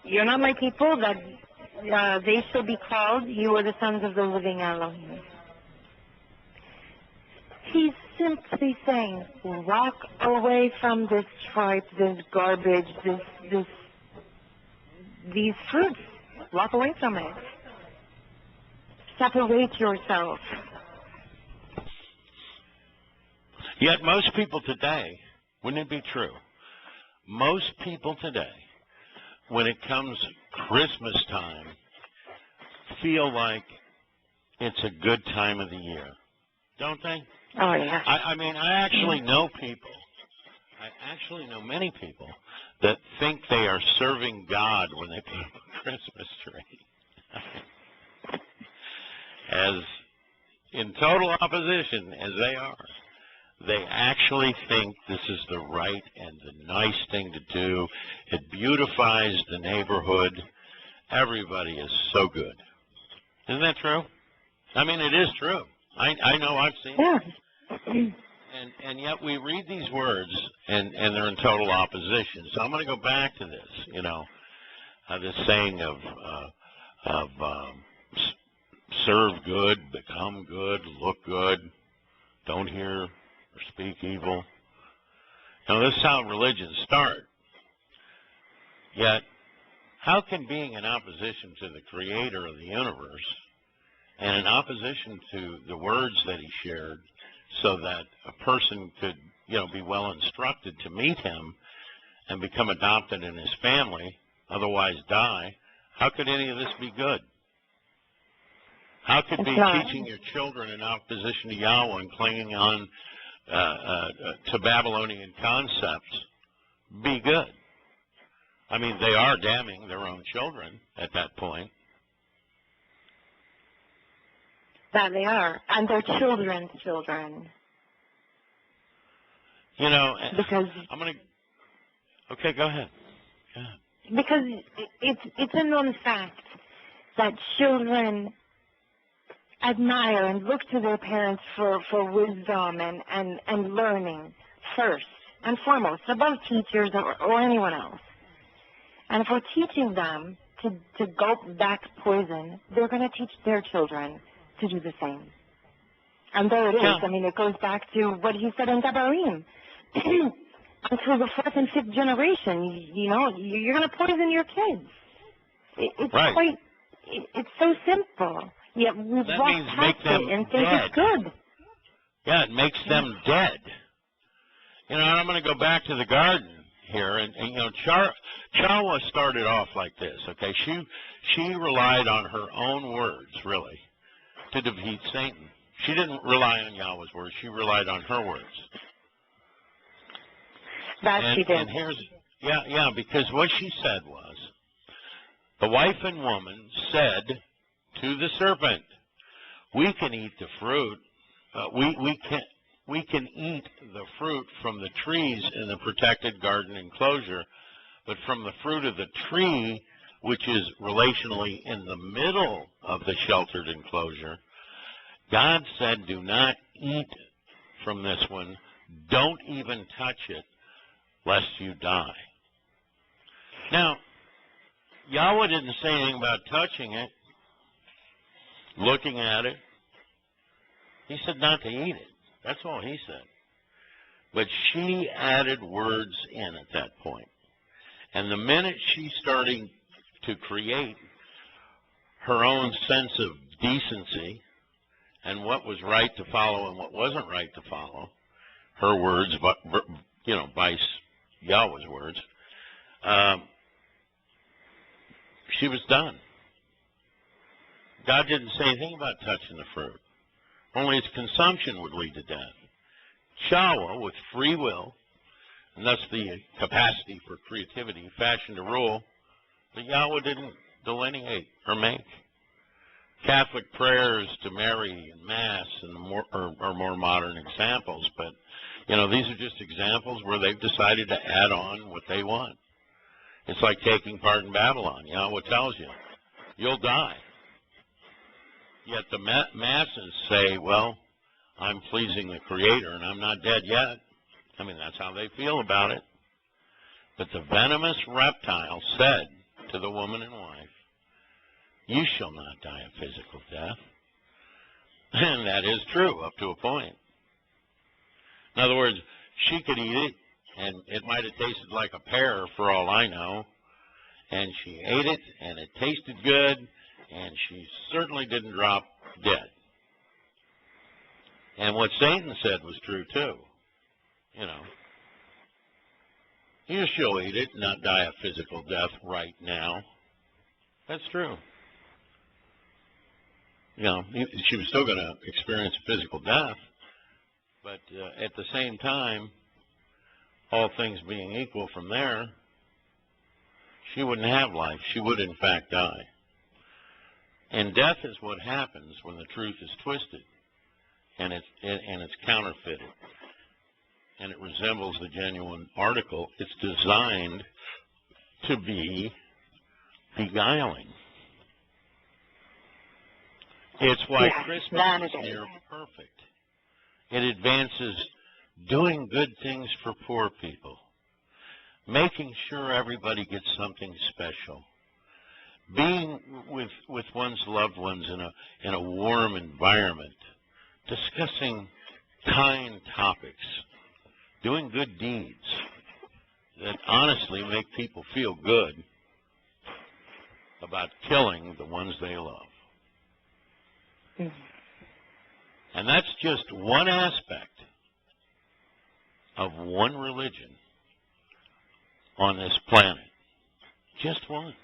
you're not my people, that they shall be called, you are the sons of the living Elohim. He's simply saying, walk away from this tripe, this garbage, these fruits. Walk away from it. Separate yourself. Yet most people today, wouldn't it be true? Most people today, when it comes Christmas time, feel like it's a good time of the year, don't they? Oh, yeah. I mean, I actually know many people that think they are serving God when they put up a Christmas tree. As in total opposition as they are, they actually think this is the right and the nice thing to do. It beautifies the neighborhood. Everybody is so good. Isn't that true? I mean, it is true. I know, I've seen it. And yet we read these words, and they're in total opposition. So I'm going to go back to this, this saying of serve good, become good, look good, don't hear or speak evil. Now, this is how religions start. Yet, how can being in opposition to the Creator of the universe and in opposition to the words that he shared so that a person could, be well instructed to meet him and become adopted in his family, otherwise die, how could any of this be good? How could teaching your children in opposition to Yahweh and clinging on to Babylonian concepts be good? I mean, they are damning their own children at that point. That they are, and their children's children. Because I'm going to... Okay, go ahead. because it's a known fact that children admire and look to their parents for wisdom and learning first and foremost, above teachers or anyone else. And if we're teaching them to gulp back poison, they're going to teach their children to do the same. And there it is. Yeah. I mean, it goes back to what he said in Devarim. Until the fourth and fifth generation, you know, you're going to poison your kids. It's right. It's so simple. Yet we've that walked means past make them it and think dead. it's good. Yeah, it makes them dead. You know, and I'm going to go back to the garden here, and you know, Yahowah started off like this. Okay, she relied on her own words really to defeat Satan. She didn't rely on Yahweh's words. She relied on her words. That she did. And here's, because what she said was, the wife and woman said to the serpent, we can eat the fruit. We can eat the fruit from the trees in the protected garden enclosure, but from the fruit of the tree, which is relationally in the middle of the sheltered enclosure, God said, do not eat from this one. Don't even touch it, lest you die. Now, Yahweh didn't say anything about touching it, looking at it. He said not to eat it. That's all he said. But she added words in at that point. And the minute she started to create her own sense of decency and what was right to follow and what wasn't right to follow, her words, but you know, by Yahweh's words, she was done. God didn't say anything about touching the fruit. Only its consumption would lead to death. Yahweh, with free will, and thus the capacity for creativity, fashioned a rule that Yahweh didn't delineate or make. Catholic prayers to Mary and Mass and are more modern examples, but you know, these are just examples where they've decided to add on what they want. It's like taking part in Babylon. Yahweh tells you, you'll die. Yet the masses say, well, I'm pleasing the Creator and I'm not dead yet. I mean, that's how they feel about it. But the venomous reptile said to the woman and wife, you shall not die a physical death. And that is true up to a point. In other words, she could eat it, and it might have tasted like a pear for all I know, and she ate it, and it tasted good, and she certainly didn't drop dead. And what Satan said was true, too. You know, you shall eat it, not die a physical death right now. That's true. You know, she was still going to experience physical death, but at the same time, all things being equal from there, she wouldn't have life. She would, in fact, die. And death is what happens when the truth is twisted and it's counterfeited and it resembles the genuine article. It's designed to be beguiling. It's why Christmas is near perfect. It advances doing good things for poor people, making sure everybody gets something special, being with one's loved ones in a warm environment, discussing kind topics, doing good deeds that honestly make people feel good about killing the ones they love. And that's just one aspect of one religion on this planet. Just one.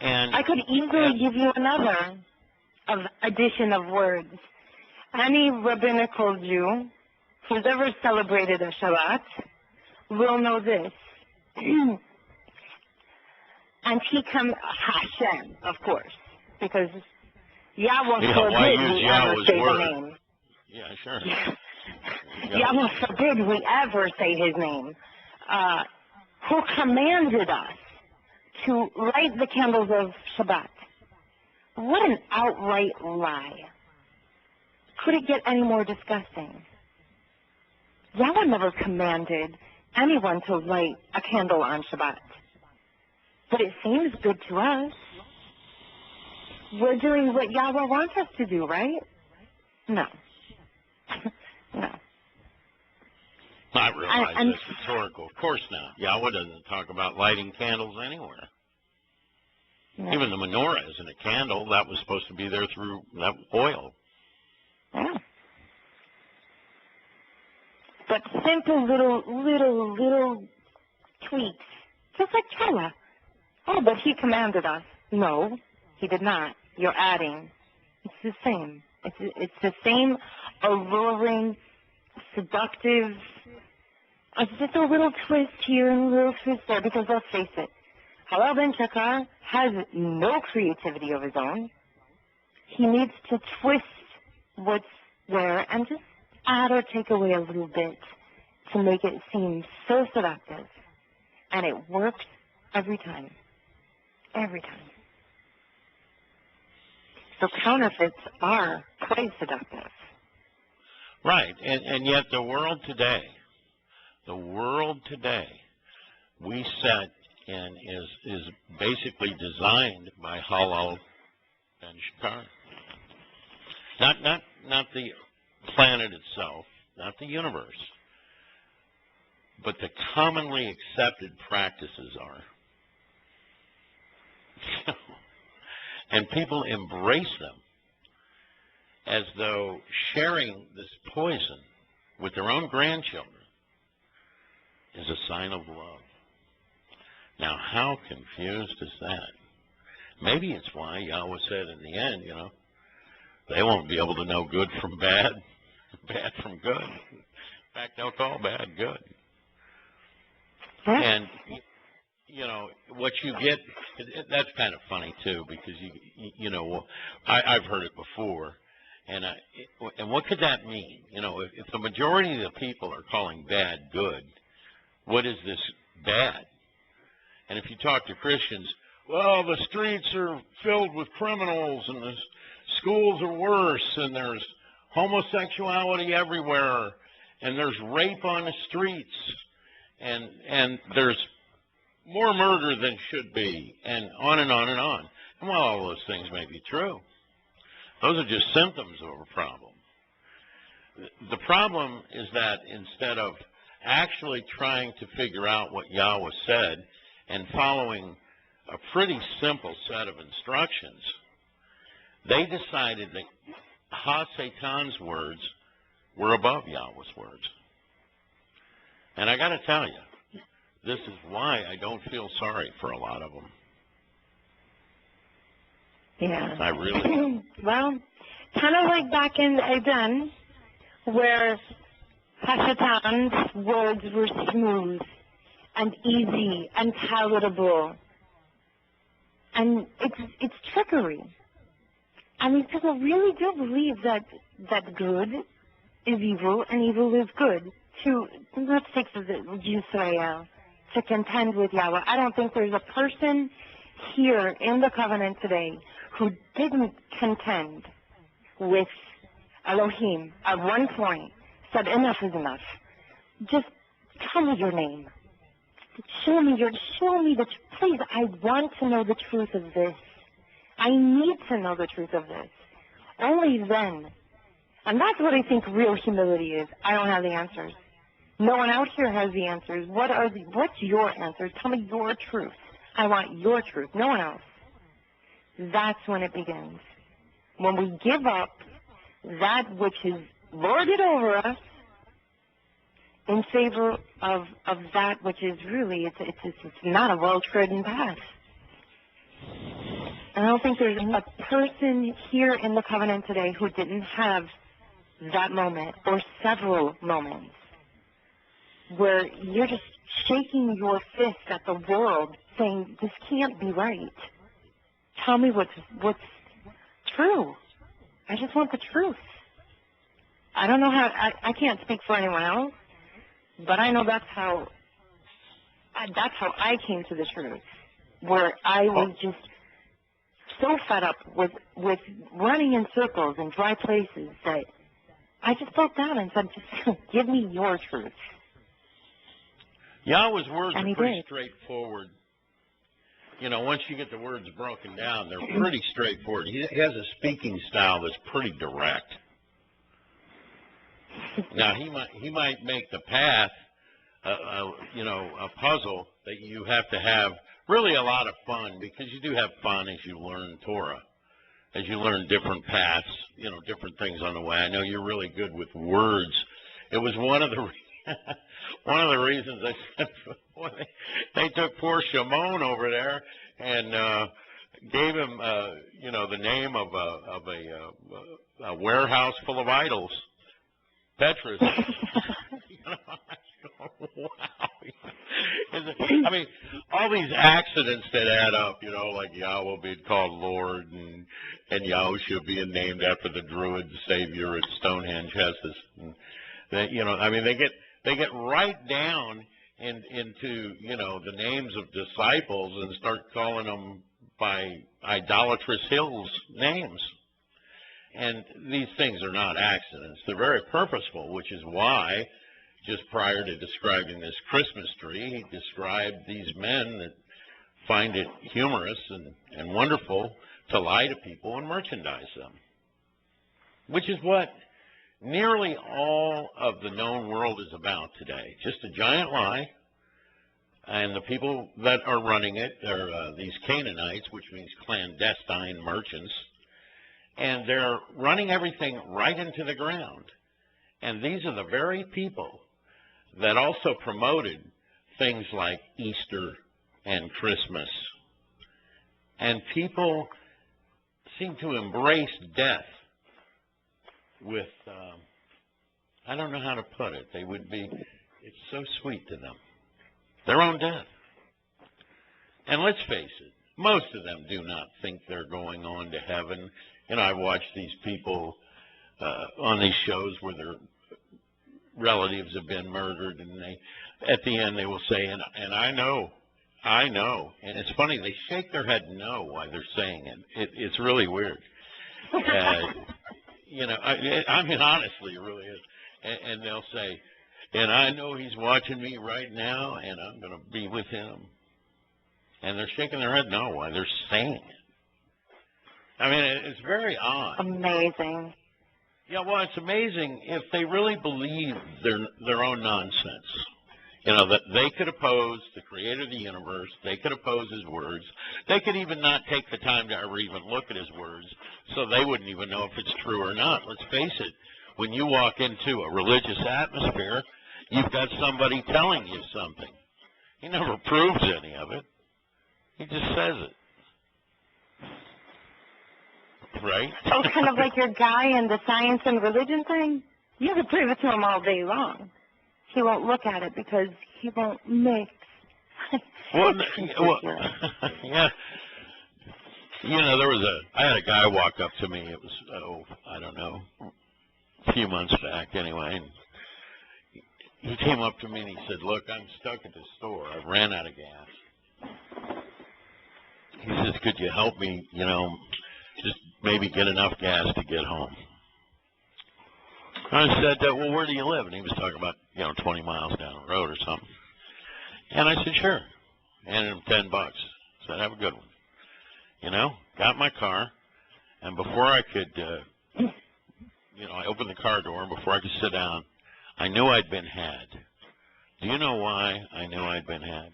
And I could easily give you another addition of words. Any rabbinical Jew who's ever celebrated a Shabbat will know this. And he comes, Hashem, of course, because Yahweh forbid we ever say the name. Yeah, sure. Yahweh forbid we ever say his name. who commanded us to light the candles of Shabbat. What an outright lie. Could it get any more disgusting? Yahweh never commanded anyone to light a candle on Shabbat. But it seems good to us. We're doing what Yahweh wants us to do, right? No. No. I realize it's rhetorical. Of course not. Yahweh doesn't talk about lighting candles anywhere. No. Even the menorah isn't a candle. That was supposed to be there through that oil. Yeah. But simple little tweaks, just like Torah. Oh, but he commanded us. No, he did not. You're adding. It's the same. It's the same alluring, seductive. It's just a little twist here and a little twist there, because let's face it, Halal Ben Shakar has no creativity of his own. He needs to twist what's there and just add or take away a little bit to make it seem so seductive. And it works every time. Every time. So counterfeits are quite seductive. Right, and yet the world today, we set and is basically designed by Halal Ben Shakar. Not the planet itself, not the universe, but the commonly accepted practices are. And people embrace them as though sharing this poison with their own grandchildren is a sign of love. Now, how confused is that? Maybe it's why Yahweh said in the end, they won't be able to know good from bad, bad from good. In fact, they'll call bad good. And, what you get, that's kind of funny, too, because, I've heard it before. And what could that mean? If the majority of the people are calling bad good, what is this bad? And if you talk to Christians, well, the streets are filled with criminals and the schools are worse and there's homosexuality everywhere and there's rape on the streets and there's more murder than should be, and on and on and on. And while all those things may be true, those are just symptoms of a problem. The problem is that instead of actually trying to figure out what Yahweh said and following a pretty simple set of instructions, they decided that Ha-Satan's words were above Yahweh's words. And I got to tell you, this is why I don't feel sorry for a lot of them. Yeah. I really. Well, kind of like back in Eden, where Hashatan's words were smooth and easy and palatable. And it's trickery. I mean, people really do believe that good is evil and evil is good. Let's take the Israel to contend with Yahweh. I don't think there's a person here in the covenant today who didn't contend with Elohim at one point, said enough is enough. Just tell me your name. Show me please, I want to know the truth of this. I need to know the truth of this. Only then. And that's what I think real humility is. I don't have the answers. No one out here has the answers. What's your answers? Tell me your truth. I want your truth, no one else. That's when it begins. When we give up that which is lorded over us in favor of that which is really, it's not a well-trodden path. And I don't think there's a person here in the covenant today who didn't have that moment or several moments where you're just shaking your fist at the world saying, this can't be right. Tell me what's true. I just want the truth. I don't know how, I can't speak for anyone else, but I know that's how that's how I came to the truth, where I was just so fed up with running in circles in dry places that I just broke down and said, just give me your truth. Yahweh's words And are he pretty did. straightforward. You know, once you get the words broken down, they're pretty straightforward. He has a speaking style that's pretty direct. Now, he might make the path, a puzzle that you have to have really a lot of fun, because you do have fun as you learn Torah, as you learn different paths, different things on the way. I know you're really good with words. It was one of the reasons I said they took poor Shimon over there and gave him, the name of a warehouse full of idols, Petrus. Wow. I mean, all these accidents that add up, like Yahweh being called Lord, and Yahushua being named after the Druid savior at Stonehenge has this. And they get right down into the names of disciples and start calling them by idolatrous hills names. And these things are not accidents. They're very purposeful, which is why, just prior to describing this Christmas tree, he described these men that find it humorous and wonderful to lie to people and merchandise them, which is what nearly all of the known world is about today. Just a giant lie, and the people that are running it are these Canaanites, which means clandestine merchants, and they're running everything right into the ground. And these are the very people that also promoted things like Easter and Christmas. And people seem to embrace death with, I don't know how to put it. It's so sweet to them. Their own death. And let's face it, most of them do not think they're going on to heaven. I've watched these people on these shows where their relatives have been murdered, and at the end they will say, and I know. And it's funny, they shake their head no while they're saying it. It's really weird. I mean, honestly, it really is. And they'll say, and I know he's watching me right now, and I'm going to be with him. And they're shaking their head no while they're saying it. I mean, it's very odd. Amazing. Yeah, well, it's amazing if they really believe their own nonsense. That they could oppose the creator of the universe. They could oppose his words. They could even not take the time to ever even look at his words, so they wouldn't even know if it's true or not. Let's face it, when you walk into a religious atmosphere, you've got somebody telling you something. He never proves any of it. He just says it. Right? So kind of like your guy in the science and religion thing. You can prove it to him all day long. He won't look at it because he won't mix. Yeah. I had a guy walk up to me. It was, I don't know, a few months back anyway. And he came up to me and he said, "Look, I'm stuck at the store. I ran out of gas." He says, "Could you help me, just maybe get enough gas to get home?" I said, "Well, where do you live?" And he was talking about, 20 miles down the road or something. And I said, "Sure." Handed him $10. Said, "Have a good one." Got my car, and before I could, I opened the car door, and before I could sit down, I knew I'd been had. Do you know why I knew I'd been had?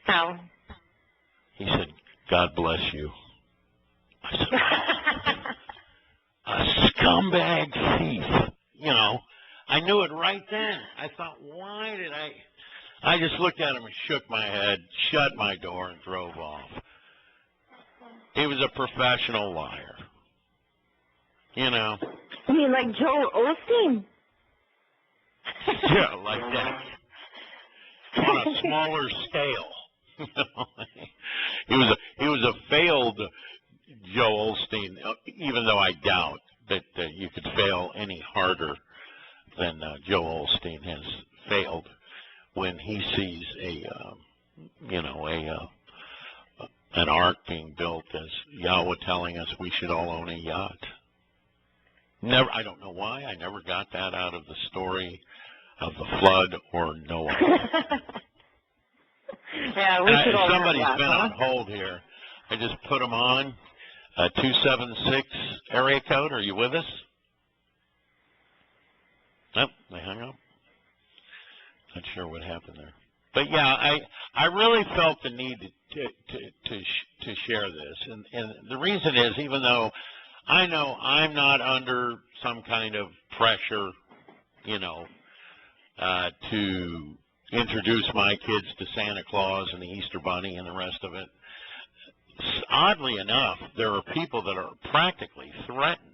How? He said, "God bless you." I said, "A scumbag thief." I knew it right then. I thought, why did I just looked at him and shook my head, shut my door, and drove off. He was a professional liar. You mean like Joel Osteen? Yeah, like that. On a smaller scale. He was a failed Joel Osteen, even though I doubt that you could fail any harder than Joel Osteen has failed. when he sees an ark being built, as Yahweh telling us we should all own a yacht. Never, I don't know why, I never got that out of the story of the flood or Noah. Yeah, we should all somebody's have that, been on hold here. I just put them on. 276 area code, are you with us? Nope, they hung up. Not sure what happened there. But yeah, I really felt the need to share this, and the reason is, even though I know I'm not under some kind of pressure, to introduce my kids to Santa Claus and the Easter Bunny and the rest of it. Oddly enough, there are people that are practically threatened,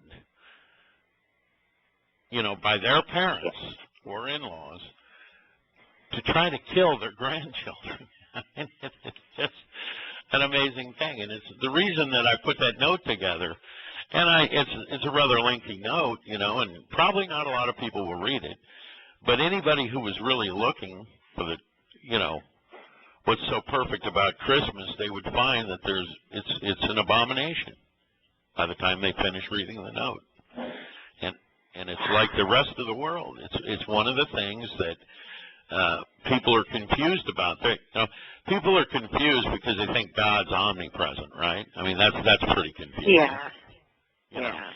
by their parents or in-laws to try to kill their grandchildren. It's just an amazing thing, and it's the reason that I put that note together. And it's a rather lengthy note, and probably not a lot of people will read it. But anybody who was really looking for the, what's so perfect about Christmas, they would find that it's an abomination by the time they finish reading the note. And it's like the rest of the world. It's one of the things that people are confused about. People are confused because they think God's omnipresent, right? I mean, that's pretty confusing. Yeah.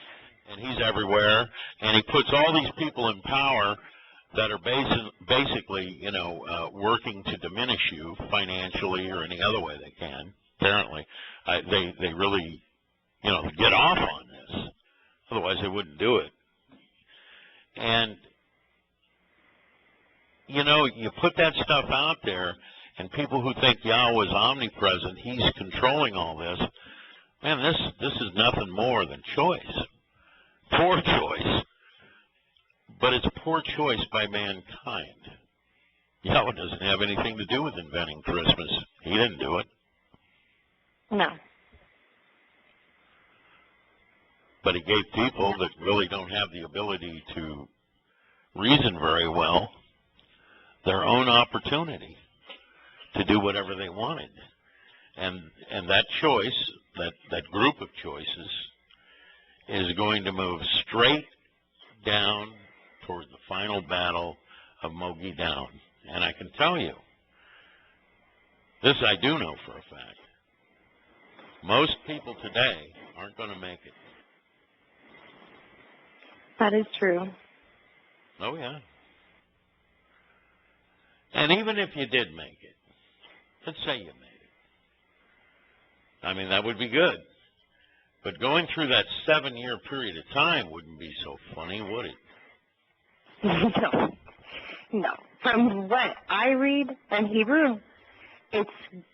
And he's everywhere, and he puts all these people in power that are basically, working to diminish you financially or any other way they can. Apparently, they really, get off on this. Otherwise, they wouldn't do it. And, you put that stuff out there, and people who think Yahweh is omnipresent, he's controlling all this. Man, this is nothing more than choice. Poor choice. But it's poor choice by mankind. Yahweh doesn't have anything to do with inventing Christmas. He didn't do it. No. But he gave people that really don't have the ability to reason very well their own opportunity to do whatever they wanted. And that choice, that group of choices, is going to move straight down toward the final battle of Mogi Down. And I can tell you, this I do know for a fact, most people today aren't going to make it. That is true. Oh, yeah. And even if you did make it, let's say you made it. I mean, that would be good. But going through that 7-year period of time wouldn't be so funny, would it? No. From what I read in Hebrew, it's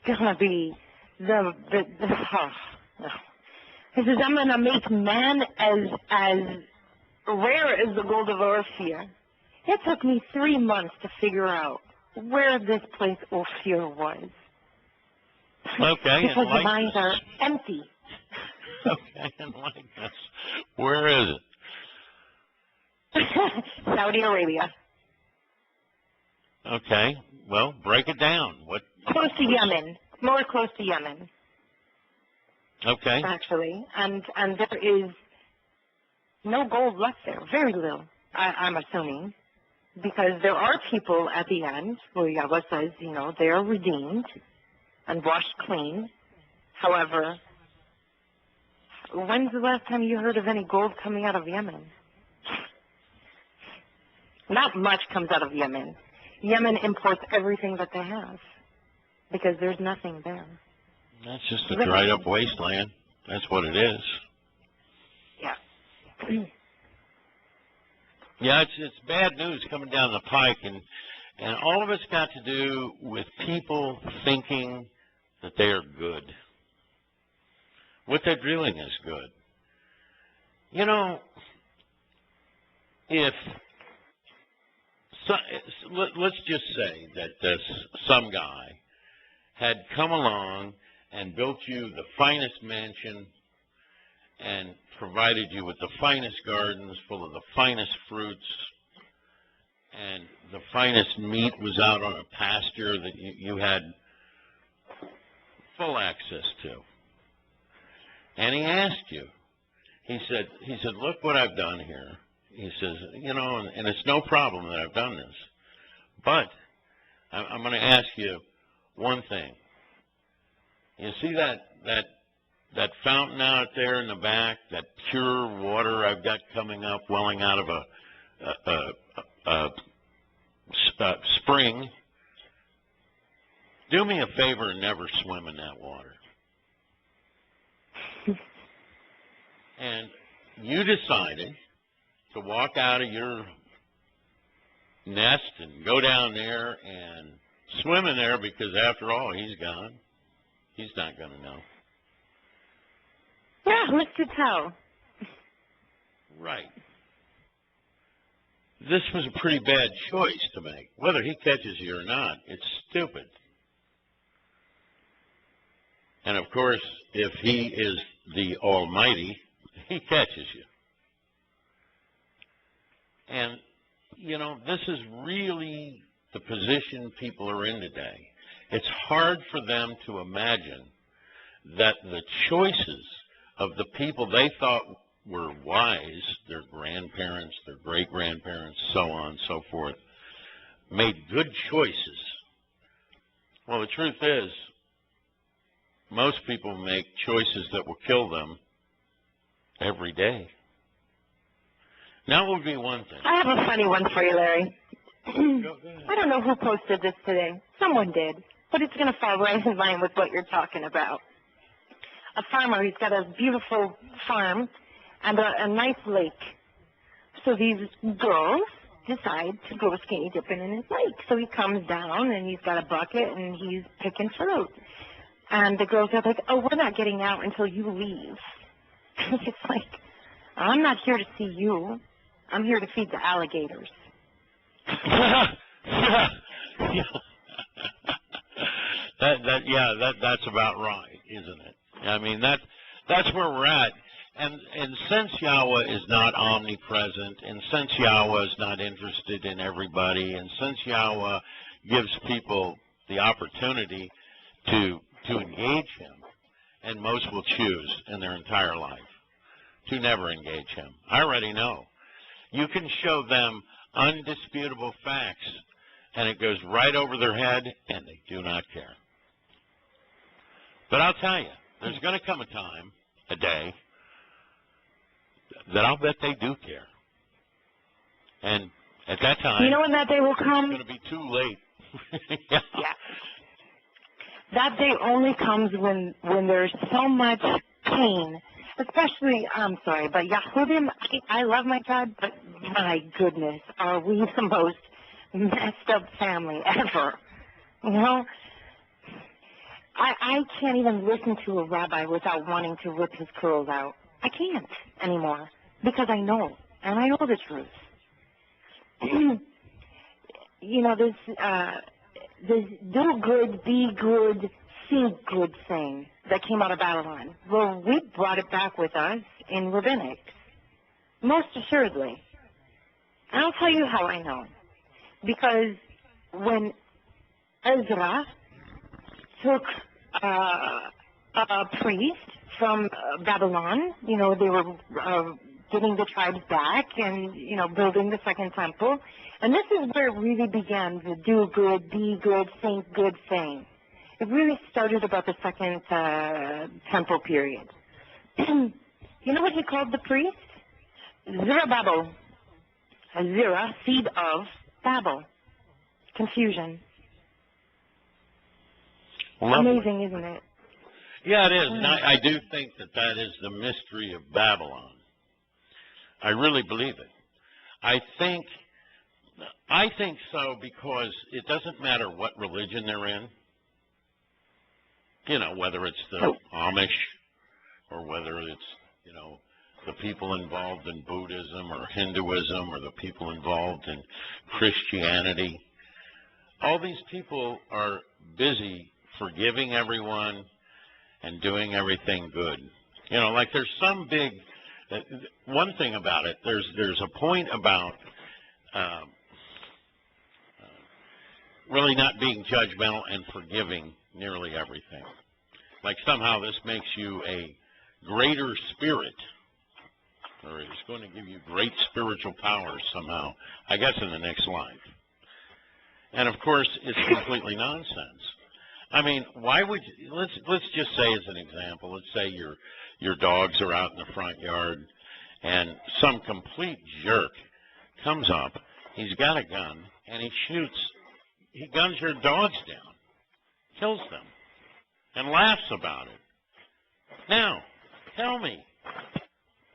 gonna be no. He says, I'm gonna make man as rare as the gold of Ophir. It took me 3 months to figure out where this place Ophir was. Okay, because the mines are empty. Okay, enlighten us. Where is it? Saudi Arabia. Okay, well, break it down. Close to Yemen. More close to Yemen. Okay. Actually. And there is no gold left there. Very little, I'm assuming. Because there are people at the end where Yahweh says, they are redeemed and washed clean. However, when's the last time you heard of any gold coming out of Yemen? Not much comes out of Yemen. Yemen imports everything that they have because there's nothing there. That's just a dried up wasteland. That's what it is. Yeah. Yeah, it's bad news coming down the pike, and all of it's got to do with people thinking that they are good. What they're doing is good. If let's just say that some guy had come along and built you the finest mansion and provided you with the finest gardens full of the finest fruits and the finest meat was out on a pasture that you had full access to. And he asked you, he said, look what I've done here. He says, you know, and it's no problem that I've done this, but I'm going to ask you one thing. You see that fountain out there in the back, that pure water I've got coming up, welling out of a spring? Do me a favor and never swim in that water. And you decided to walk out of your nest and go down there and swim in there because, after all, he's gone. He's not going to know. Yeah, who's to tell? Right. This was a pretty bad choice to make. Whether he catches you or not, it's stupid. And, of course, if he is the Almighty, he catches you. And, you know, this is really the position people are in today. It's hard for them to imagine that the choices of the people they thought were wise, their grandparents, their great-grandparents, so on and so forth, made good choices. Well, the truth is, most people make choices that will kill them every day. Now would be one thing. I have a funny one for you, Larry. Go ahead. I don't know who posted this today. Someone did, but it's going to fall right in line with what you're talking about. A farmer, he's got a beautiful farm and a nice lake. So these girls decide to go skinny dipping in his lake. So he comes down and he's got a bucket and he's picking fruit. And the girls are like, oh, we're not getting out until you leave. It's like, I'm not here to see you. I'm here to feed the alligators. That's about right, isn't it? I mean, that's where we're at. And since Yahweh is not omnipresent, and since Yahweh is not interested in everybody, and since Yahweh gives people the opportunity to engage him, and most will choose in their entire life to never engage him. I already know. You can show them undisputable facts, and it goes right over their head, and they do not care. But I'll tell you, there's going to come a time, a day, that I'll bet they do care. And at that time, you know when that day will come? It's going to be too late. Yeah. That day only comes when there's so much pain. Especially, I'm sorry, but Yahudim, I love my tribe, but my goodness, are we the most messed up family ever? You know? I can't even listen to a rabbi without wanting to rip his curls out. I can't anymore because I know, and I know the truth. You know, this do good, be good, think good thing that came out of Babylon. Well, we brought it back with us in rabbinics, most assuredly. And I'll tell you how I know. Because when Ezra took a priest from Babylon, you know, they were getting the tribes back and, you know, building the second temple. And this is where it really began, the do good, be good, think good thing. It really started about the second temple period. You know what he called the priest? Zerubbabel. Zerah, seed of Babel. Confusion. Lovely. Amazing, isn't it? Yeah, it is. And I do think that is the mystery of Babylon. I really believe it. I think so because it doesn't matter what religion they're in. You know, whether it's the Amish or whether it's, you know, the people involved in Buddhism or Hinduism or the people involved in Christianity. All these people are busy forgiving everyone and doing everything good. You know, like there's some big, one thing about it, there's a point about really not being judgmental and forgiving nearly everything. Like somehow this makes you a greater spirit, or it's going to give you great spiritual powers somehow, I guess in the next life. And of course, it's completely nonsense. I mean, why would you, let's just say as an example, let's say your dogs are out in the front yard and some complete jerk comes up, he's got a gun, and he guns your dogs down, kills them, and laughs about it. Now, tell me,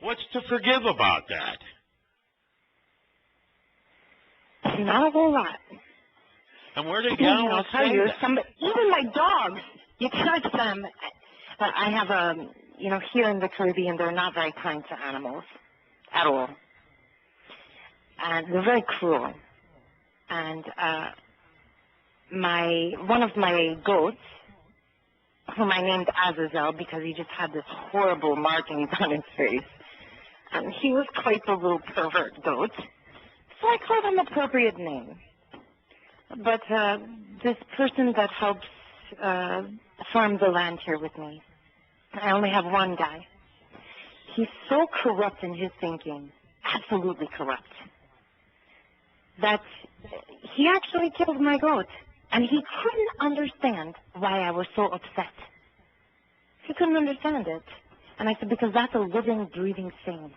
what's to forgive about that? Not a whole lot. And where did Yahweh say that? Even my dogs, you touch them. I have here in the Caribbean, they're not very kind to animals at all. And they're very cruel. And one of my goats, whom I named Azazel because he just had this horrible markings on his face, and he was quite the little pervert goat, so I called him an appropriate name. But this person that helps farm the land here with me, I only have one guy. He's so corrupt in his thinking, absolutely corrupt, that he actually killed my goat. And he couldn't understand why I was so upset. He couldn't understand it. And I said, because that's a living, breathing thing.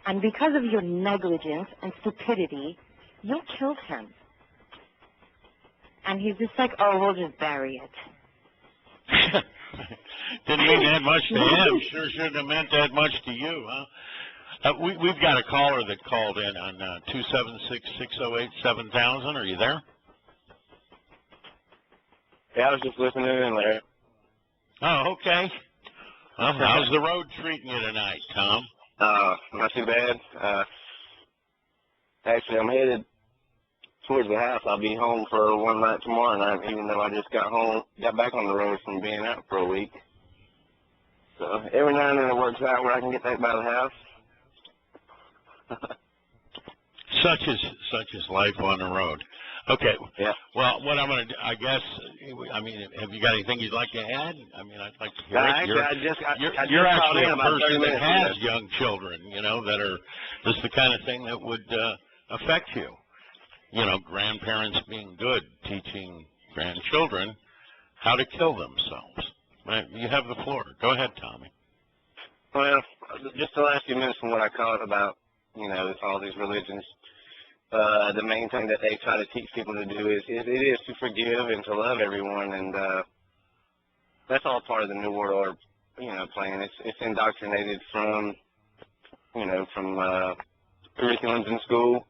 And because of your negligence and stupidity, you killed him. And he's just like, oh, we'll just bury it. Didn't mean that much to him. Sure shouldn't have meant that much to you, huh? We've got a caller that called in on 276-608-7000. Are you there? Yeah, I was just listening in there. Oh, okay. Well, how's the road treating you tonight, Tom? Not too bad. Actually, I'm headed towards the house. I'll be home for one night tomorrow night, even though I just got back on the road from being out for a week. So every now and then it works out where I can get back by the house. Such is life on the road. Okay. Yeah. Well, what I'm going to do, I guess, have you got anything you'd like to add? I mean, I'd like to hear it. You're actually a person that has young children, that are, this is the kind of thing that would affect you. Grandparents being good, teaching grandchildren how to kill themselves. You have the floor. Go ahead, Tommy. Well, just the last few minutes from what I caught about, all these religions, the main thing that they try to teach people to do is to forgive and to love everyone, and that's all part of the New World Order, plan. It's indoctrinated from curriculums in school.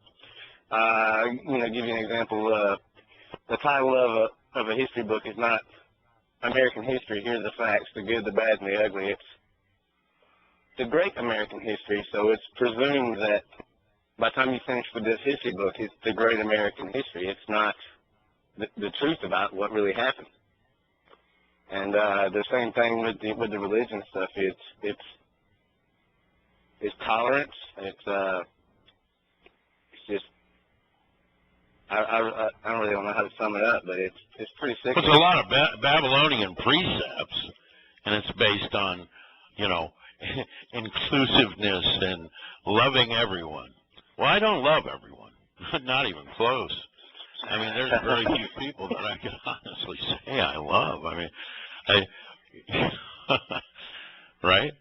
Give you an example. The title of a history book is not American History. Here are the facts: the good, the bad, and the ugly. It's the Great American History. So it's presumed that by the time you finish with this history book, it's the Great American History. It's not the truth about what really happened. And the same thing with the religion stuff. It's tolerance. It's just I don't really know how to sum it up, but it's pretty sick. It's a lot of Babylonian precepts, and it's based on inclusiveness and loving everyone. Well, I don't love everyone, not even close. I mean, there's very few people that I can honestly say I love. I mean, right? Right.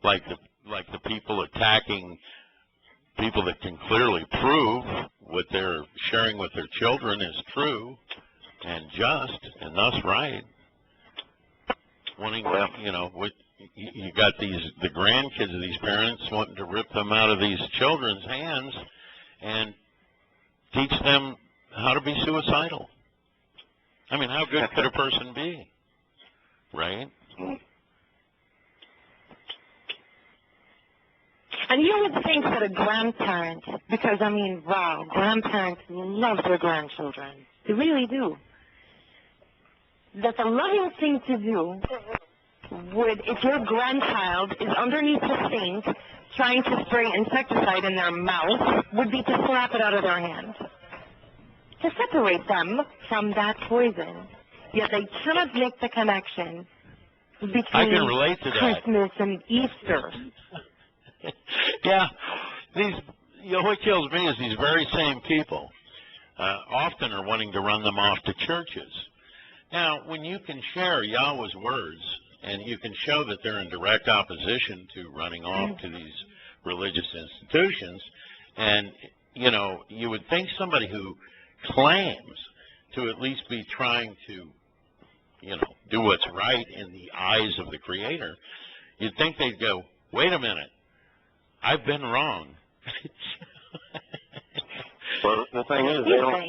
Like the people attacking people that can clearly prove what they're sharing with their children is true and just and thus right. Wanting, you got the grandkids of these parents wanting to rip them out of these children's hands and teach them how to be suicidal. I mean, how good could a person be, right? And you would think that a grandparent, because, wow, grandparents love their grandchildren. They really do. That the loving thing to do would, if your grandchild is underneath the sink trying to spray insecticide in their mouth, would be to slap it out of their hand. to separate them from that poison. Yet they cannot make the connection between I can relate to that. Christmas and Easter. Yeah, what kills me is these very same people often are wanting to run them off to churches. Now, when you can share Yahweh's words and you can show that they're in direct opposition to running off to these religious institutions, and, you would think somebody who claims to at least be trying to, do what's right in the eyes of the Creator, you'd think they'd go, wait a minute, I've been wrong. Well, the thing is,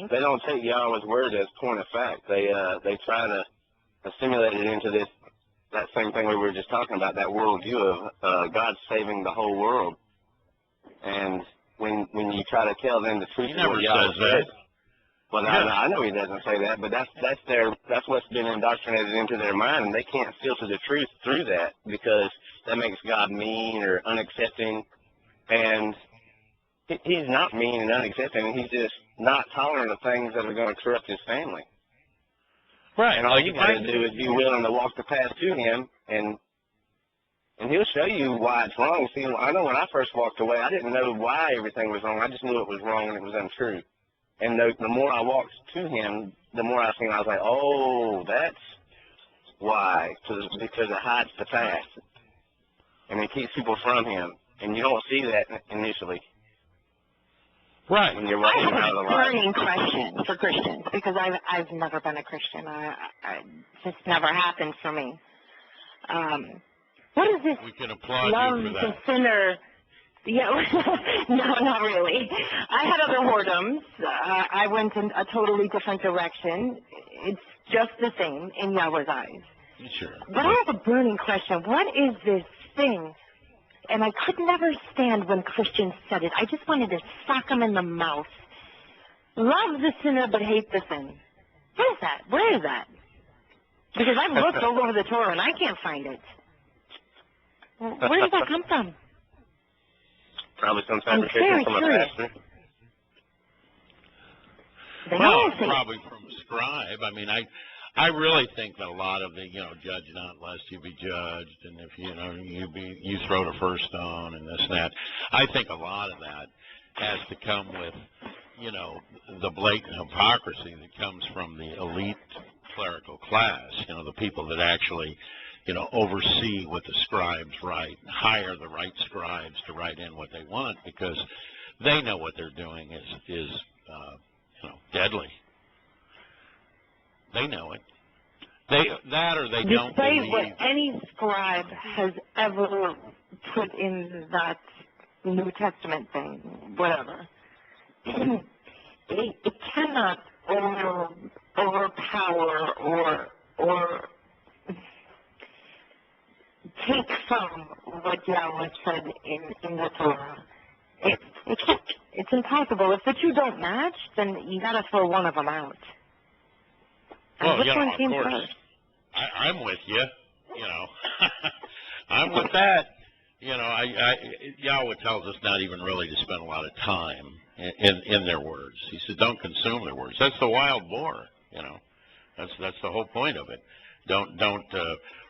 they don't take Yahweh's word as point of fact. They try to assimilate it into that same thing we were just talking about, that worldview of God saving the whole world. And when you try to tell them the truth, he never Yahweh says that. Well, I know he doesn't say that, but that's what's been indoctrinated into their mind, and they can't filter the truth through that because that makes God mean or unaccepting. And he's not mean and unaccepting. He's just not tolerant of things that are going to corrupt his family. Right. And all you got to do is be willing to walk the path to him, and he'll show you why it's wrong. See, I know when I first walked away, I didn't know why everything was wrong. I just knew it was wrong and it was untrue. And the more I walked to him, the more I seen, I was like, oh, that's why, because it hides the past. And it keeps people from him. And you don't see that initially. Right. When you're walking out of the I have a light. burning question for Christians, because I've never been a Christian. It's never happened for me. What is this We can applaud love you for the that. sinner? Yeah, no, not really. I had other whoredoms. I went in a totally different direction. It's just the same in Yahweh's eyes. Sure. But I have a burning question. What is this thing? And I could never stand when Christians said it. I just wanted to sock them in the mouth. Love the sinner but hate the sin. What is that? Where is that? Because I've looked all over the Torah and I can't find it. Where does that come from? Probably some fabrication from a pastor. Well, probably from a scribe. I mean, I really think that a lot of the, judge not lest you be judged, and if you throw the first stone and this and that. I think a lot of that has to come with, the blatant hypocrisy that comes from the elite clerical class. The people that actually, oversee what the scribes write, hire the right scribes to write in what they want because they know what they're doing is deadly. They know it. They don't believe. Despite what any scribe has ever put in that New Testament thing, whatever, it cannot overpower or take from what Yahweh said in the Torah. It's impossible. If the two don't match, then you got to throw one of them out. Well, which one of came course. first? I'm with you. I'm with that. Yahweh tells us not even really to spend a lot of time in their words. He said, don't consume their words. That's the wild boar. That's the whole point of it. Don't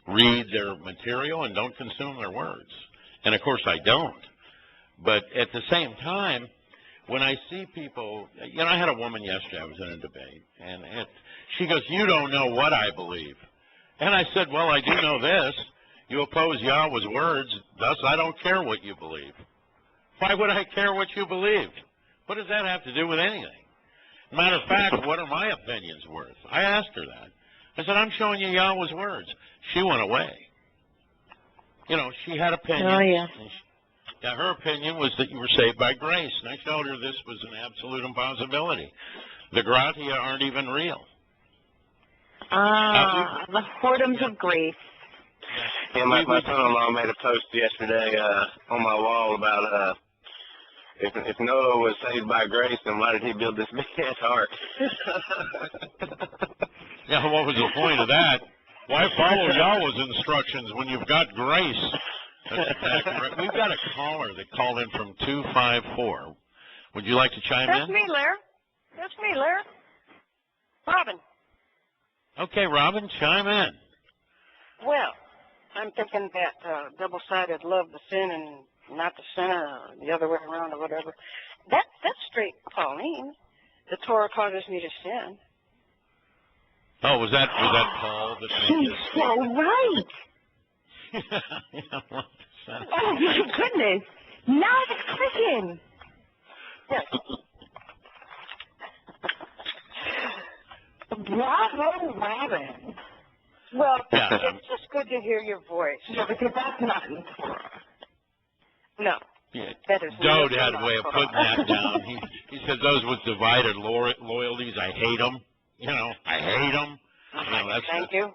read their material and don't consume their words. And of course I don't. But at the same time, when I see people, I had a woman yesterday, I was in a debate, and she goes, you don't know what I believe. And I said, well, I do know this. You oppose Yahweh's words, thus I don't care what you believe. Why would I care what you believed? What does that have to do with anything? Matter of fact, what are my opinions worth? I asked her that. I said, I'm showing you Yahweh's words. She went away. She had opinions. Oh, yeah. Her opinion was that you were saved by grace. And I showed her this was an absolute impossibility. The gratia aren't even real. The whoredoms of grace. Yeah, my son-in-law made a post yesterday on my wall about if Noah was saved by grace, then why did he build this big-ass ark? Yeah, what was the point of that? Why follow Yahweh's instructions when you've got grace? That's exactly right. We've got a caller that called in from 254. Would you like to chime in? That's me, Larry. Okay, Robin, chime in. Well, I'm thinking that double-sided love the sin and not the sinner, or the other way around, or whatever. That's straight Pauline. The Torah causes me to sin. Oh, was that Paul that made He's this? so right. Yeah, 100%. Oh, my goodness. Now it's clicking. Yes. Bravo, Robin. Well, Yeah. it's just good to hear your voice. Yeah, because that's not in Torah. No. Yeah. That is Dode not had a way of putting that down. He said those with divided loyalties, I hate them. You know, I hate them. You know, Thank you.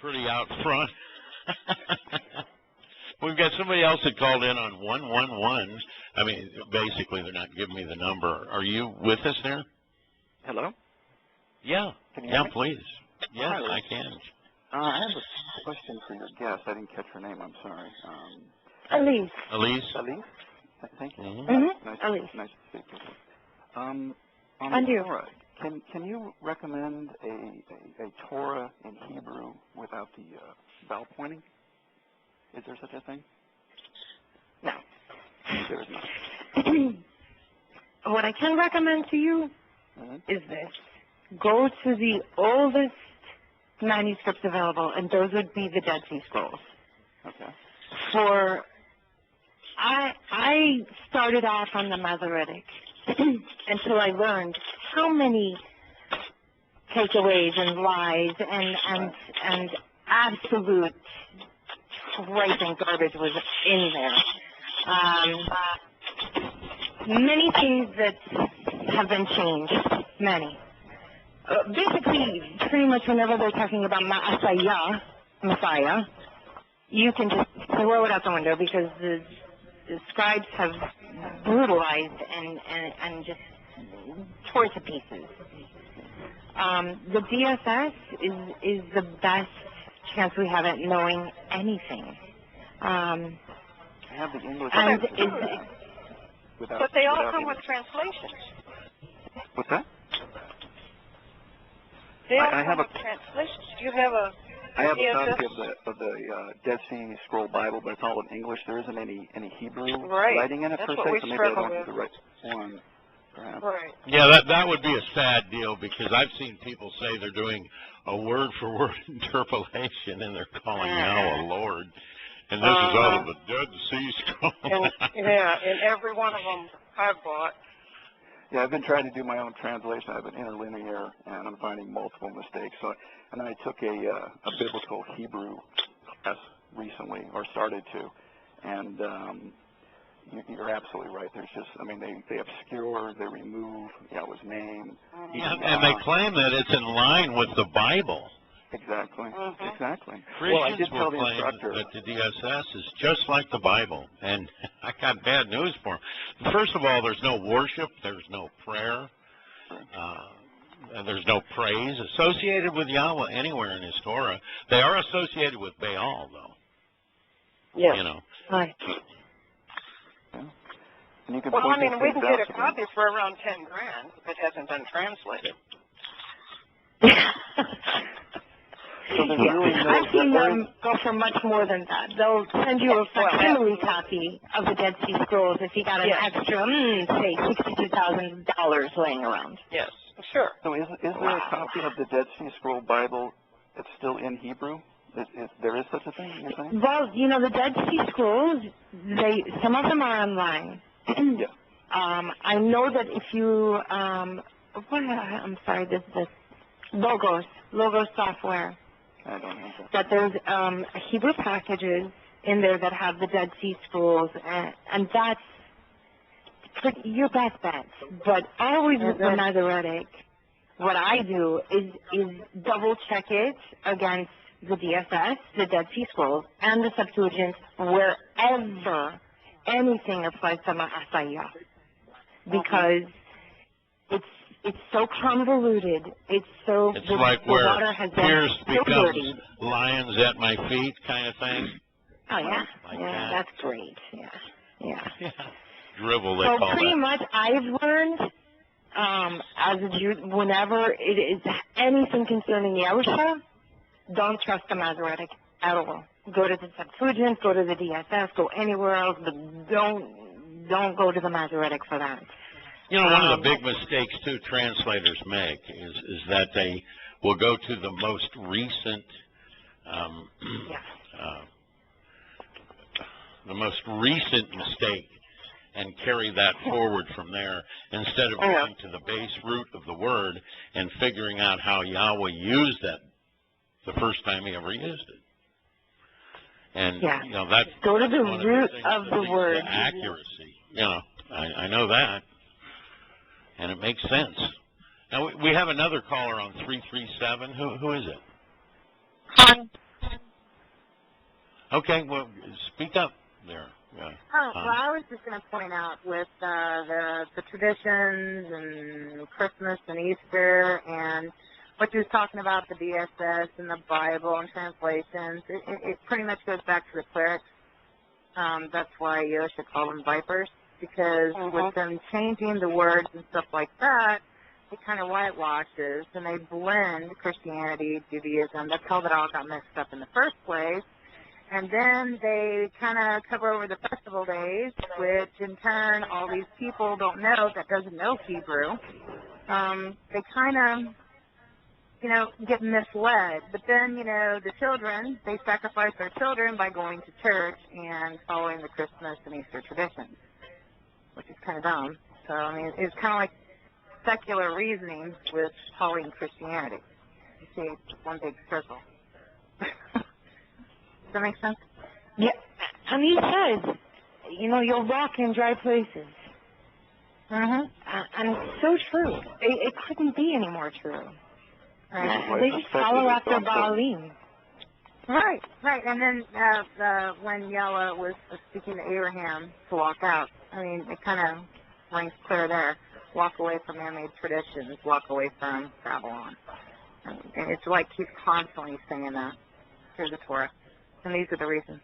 pretty out front. We've got somebody else that called in on 111. I mean, basically, they're not giving me the number. Are you with us there? Hello? Yeah. Can you Yeah, hear me? please. Yes, Hi. I can. I have a question for your guest. I didn't catch her name. I'm sorry. Elise. Elise? Elise? Thank you. Mhm. Mm-hmm. Elise. Nice to speak with you. On And the you. Torah, can you recommend a Torah in Hebrew without the vowel pointing? Is there such a thing? No. There is not. What I can recommend to you Mm-hmm. is this. Go to the oldest manuscripts available, and those would be the Dead Sea Scrolls. Okay. I started off on the Masoretic until I learned how many takeaways and lies and absolute tripe and garbage was in there. Many things that have been changed, many. Basically, pretty much whenever they're talking about Messiah, you can just throw it out the window because the scribes have brutalized and just tore to pieces. The DSS is the best chance we have at knowing anything. I have the English. And But they all come with translations. What's that? They all I have come a- with translations. Do you have a I have a DSS? copy of the Dead Sea Scroll Bible, but it's all in English. There isn't any Hebrew Right. writing in it That's per what se, we so maybe I struggle don't have with. the right one, perhaps. Right. Yeah, that would be a sad deal because I've seen people say they're doing a word-for-word interpolation and they're calling Yahweh Lord. And this is out of the Dead Sea Scroll. And every one of them I've bought. Yeah, I've been trying to do my own translation. I've been interlinear, and I'm finding multiple mistakes. So, and then I took a biblical Hebrew class recently, or started to, and you're absolutely right. There's just, I mean, they obscure, they remove Yahweh's name. Yeah, and they claim that it's in line with the Bible. Exactly. Exactly. Christians Well, I did tell will the claim instructor. that the DSS is just like the Bible, and I got bad news for them. First of all, there's no worship, there's no prayer, and there's no praise associated with Yahweh anywhere in His Torah. They are associated with Baal, though. Yes. You know. Right. And you can Well, point I mean, these we things can get out a to them. copy for around $10,000 if it hasn't been translated. So there's really no, I've seen them go for much more than that. They'll send you a facsimile copy of the Dead Sea Scrolls if you got an extra, say, $62,000 laying around. Yes. Sure. So is there a copy of the Dead Sea Scroll Bible that's still in Hebrew? There is such a thing, you're saying? Well, you know, the Dead Sea Scrolls, some of them are online. Yeah. I know that if you, I'm sorry, this Logos software, I don't know. that there's Hebrew packages in there that have the Dead Sea Scrolls, and that's your best bet. But always with the Masoretic, what I do is double check it against the DSS, the Dead Sea Scrolls, and the Septuagint, wherever anything applies to Ma'asaya, because it's so convoluted. It's like the where water has been Pierce so becomes dirty. lions at my feet kind of thing. Oh yeah, Like yeah, that. that's great. Yeah. Drivel, they So call pretty that. much, I've learned as a Jew, whenever it is anything concerning Yahusha, don't trust the Masoretic at all. Go to the Septuagint, go to the DSS, go anywhere else, but don't go to the Masoretic for that. You know, one of the big mistakes, too, translators make is that they will go to the most recent mistake and carry that forward from there instead of going to the base root of the word and figuring out how Yahweh used that the first time he ever used it. And, you know, that's go to the root of the word. The accuracy. You know, I know that. And it makes sense. Now, we have another caller on 337. Who is it? Hi. Okay, well, speak up there. Well, I was just going to point out with the traditions and Christmas and Easter and what you was talking about, the DSS and the Bible and translations, it pretty much goes back to the clerics. That's why Yosha called them vipers, because with them changing the words and stuff like that, it kind of whitewashes and they blend Christianity, Judaism. That's how that all got messed up in the first place. And then they kind of cover over the festival days, which in turn all these people don't know that doesn't know Hebrew. They kind of, you know, get misled. But then, you know, the children, they sacrifice their children by going to church and following the Christmas and Easter traditions, which is kind of dumb. So, I mean, it's kind of like secular reasoning with following Christianity. You see, it's one big circle. Does that make sense? Yeah, and he says, you know, you'll walk in dry places. And it's so true. It couldn't be any more true. They just follow after Baalim. Right. And then when Yahweh was speaking to Abraham to walk out, I mean, it kind of rings clear there. Walk away from man-made traditions. Walk away from Babylon. And it's like he's constantly saying that through the Torah. And these are the reasons.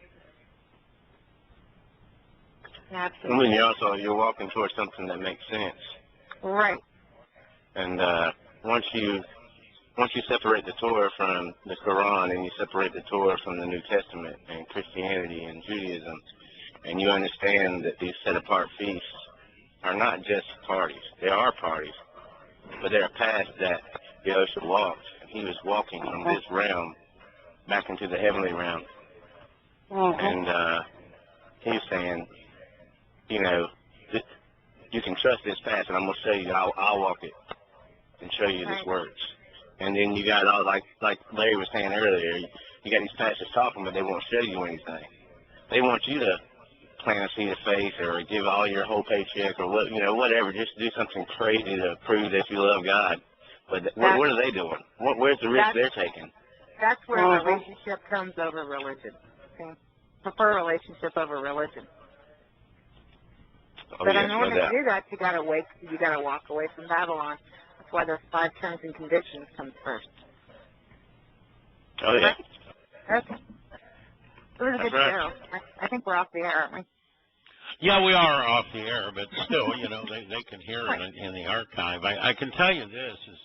Absolutely. And then you're walking towards something that makes sense. Right. And once you separate the Torah from the Quran and you separate the Torah from the New Testament and Christianity and Judaism, and you understand that these set-apart feasts are not just parties. They are parties, but they're a path that Yahusha walked. He was walking from this realm back into the heavenly realm. And he's saying, you know, you can trust this path, and I'm going to show you, I'll walk it and show you this works. And then you got all, like Larry was saying earlier, you got these pastors talking, but they won't show you anything. They want you to plant a seed of faith or give all your whole paycheck or what, you know, whatever, just do something crazy to prove that you love God. But what are they doing? Where's the risk they're taking? That's where relationship comes over religion. Okay? Prefer relationship over religion. But in order to do that, you gotta walk away from Babylon. That's why those 5 terms and conditions come first. Oh yeah. Okay. It was a good show. I think we're off the air, aren't we? Yeah, we are off the air, but still, you know, they can hear it in the archive. I can tell you this is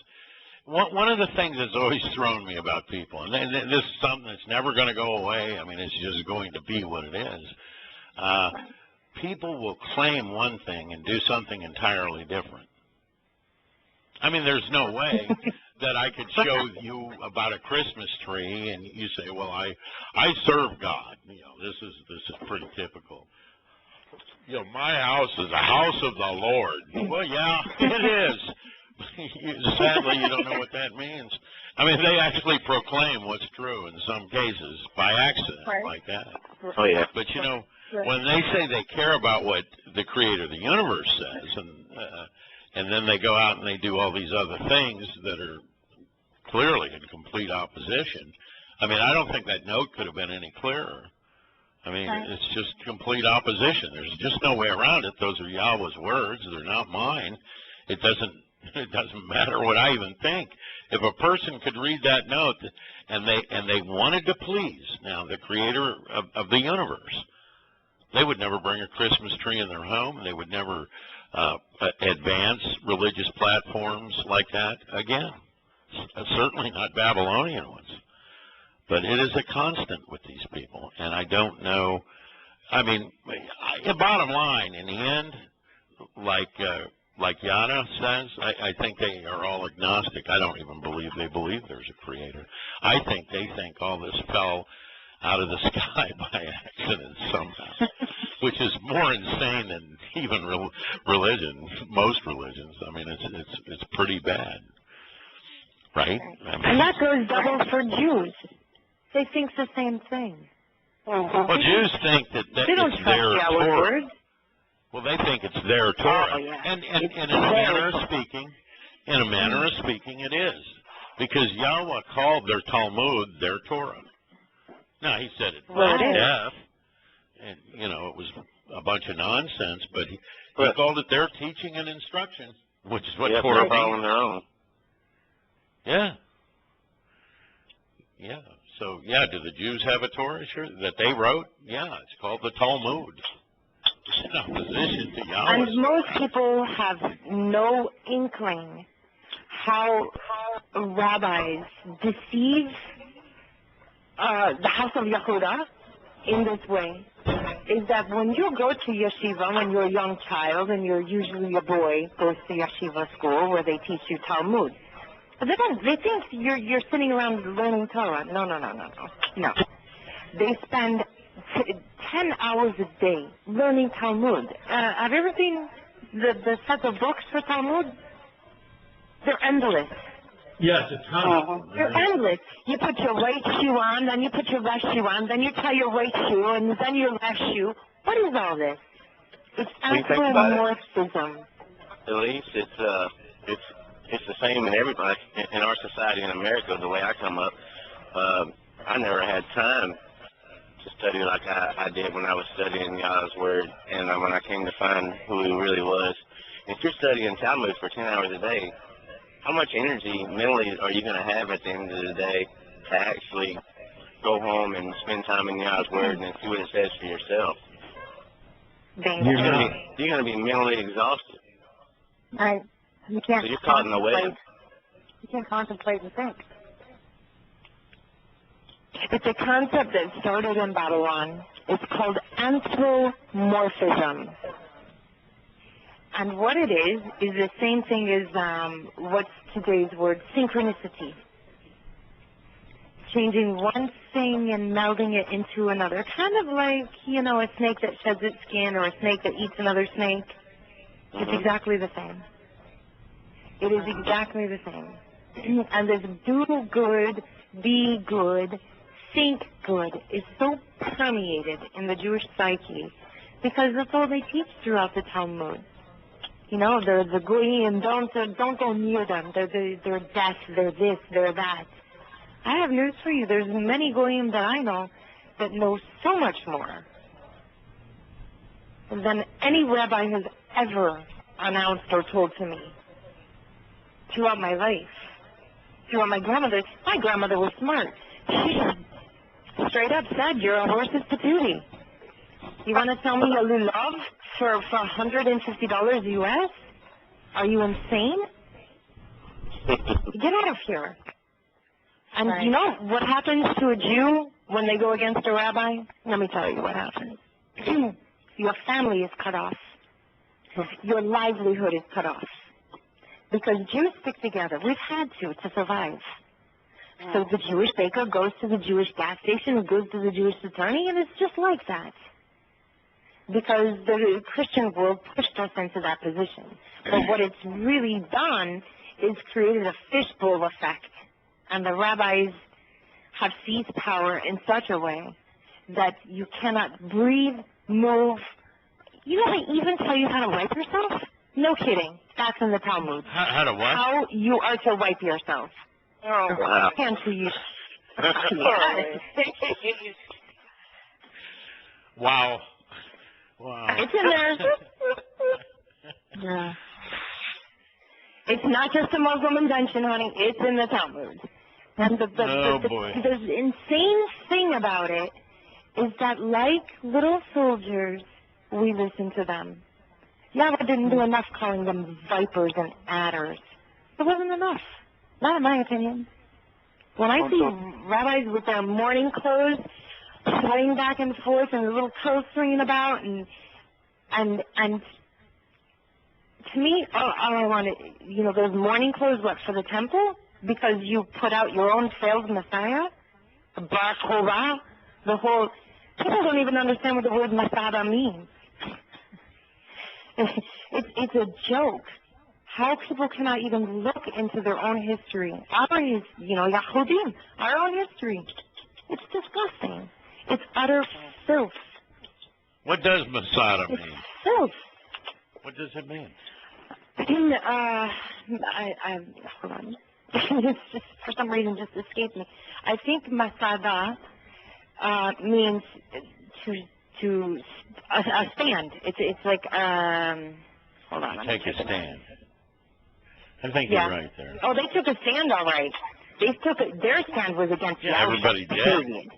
one of the things that's always thrown me about people, and this is something that's never going to go away. I mean, it's just going to be what it is. People will claim one thing and do something entirely different. I mean, there's no way that I could show you about a Christmas tree and you say, well, I serve God. You know, this is pretty typical. You know, my house is a house of the Lord. Well, yeah, it is. Sadly, you don't know what that means. I mean, they actually proclaim what's true in some cases by accident like that. Oh, yeah. But, you know, when they say they care about what the creator of the universe says, and then they go out and they do all these other things that are clearly in complete opposition, I mean, I don't think that note could have been any clearer. I mean, it's just complete opposition. There's just no way around it. Those are Yahweh's words. They're not mine. It doesn't matter what I even think. If a person could read that note and they wanted to please now the creator of the universe, they would never bring a Christmas tree in their home. They would never advanced religious platforms like that. Again, certainly not Babylonian ones. But it is a constant with these people, and I don't know. I mean, bottom line, in the end, like Yana says, I think they are all agnostic. I don't even believe they believe there's a creator. I think they think all this fell out of the sky by accident somehow, which is more insane than even religion, most religions. I mean, it's pretty bad, right? I mean, and that goes double for Jews. They think the same thing. Well, Jews think that they don't it's trust their Yahweh's Torah. word. Well, they think it's their Torah. Oh, yeah. And in a manner of speaking, it is. Because Yahweh called their Talmud their Torah. Now, he said it was deaf, and, you know, it was a bunch of nonsense, but he called it their teaching and instruction, which is what Torah means. Their own. Yeah. Yeah. So, yeah, do the Jews have a Torah? Sure. That they wrote? Yeah, it's called the Talmud. It's in opposition to Yahweh. And most people have no inkling how rabbis deceive the house of Yehuda in this way. Is that when you go to yeshiva when you're a young child, and you're usually a boy, goes to yeshiva school where they teach you Talmud. But they think you're sitting around learning Torah. No. They spend 10 hours a day learning Talmud. Have you ever seen the set of books for Talmud? They're endless. Yes, a ton. They're endless. You put your right shoe on, then you put your left shoe on, then you tie your right shoe, and then your left shoe. What is all this? It's anthropomorphism. At least it's the same in everybody in our society in America. The way I come up, I never had time to study like I did when I was studying Yah's word, and when I came to find who he really was. If you're studying Talmud for 10 hours a day, how much energy mentally are you going to have at the end of the day to actually go home and spend time in Yah's word and see what it says for yourself? You're going to be mentally exhausted. Right. You can't. So you're caught in the web. You can't contemplate and think. It's a concept that started in Babylon. It's called anthropomorphism. And what it is the same thing as what's today's word, synchronicity. Changing one thing and melding it into another. Kind of like, a snake that sheds its skin or a snake that eats another snake. It's exactly the same. It is exactly the same. And this do good, be good, think good is so permeated in the Jewish psyche because that's all they teach throughout the Talmud. They're the goyim, don't go near them. They're death, they're this, they're that. I have news for you. There's many goyim that I know that know so much more than any rabbi has ever announced or told to me throughout my life. Throughout my grandmother was smart. She straight up said, you're a horse's patootie. You want to tell me a lulav for $150 US? Are you insane? Get out of here. And right. You know what happens to a Jew when they go against a rabbi? Let me tell you what happens. Your family is cut off. Your livelihood is cut off. Because Jews stick together. We've had to survive. So the Jewish baker goes to the Jewish gas station and goes to the Jewish attorney, and it's just like that. Because the Christian world pushed us into that position. But what it's really done is created a fishbowl effect. And the rabbis have seized power in such a way that you cannot breathe, move. They even tell you how to wipe yourself? No kidding. That's in the Talmud. How to what? How you are to wipe yourself. Oh, wow. Can't you? Wow. It's in there. Yeah. It's not just a Muslim invention, honey. It's in the Talmud. And the insane thing about it is that like little soldiers, we listen to them. Yahweh didn't do enough calling them vipers and adders. It wasn't enough. Not in my opinion. When I see rabbis with their morning clothes swaying back and forth and the little toes swinging about and to me, all I wanted, those morning clothes, what, for the temple? Because you put out your own failed Messiah? Bar Korah? The whole, people don't even understand what the word Masada means. It's a joke. How people cannot even look into their own history. Our Yahudim, our own history. It's disgusting. It's utter filth. What does Masada mean? It's filth. What does it mean? Hold on. It's just, for some reason, just escaped me. I think Masada means to a stand. It's like hold on. Take a stand. I think you're right there. Oh, they took a stand, all right. Their stand was against Yahweh. Everybody did. Period.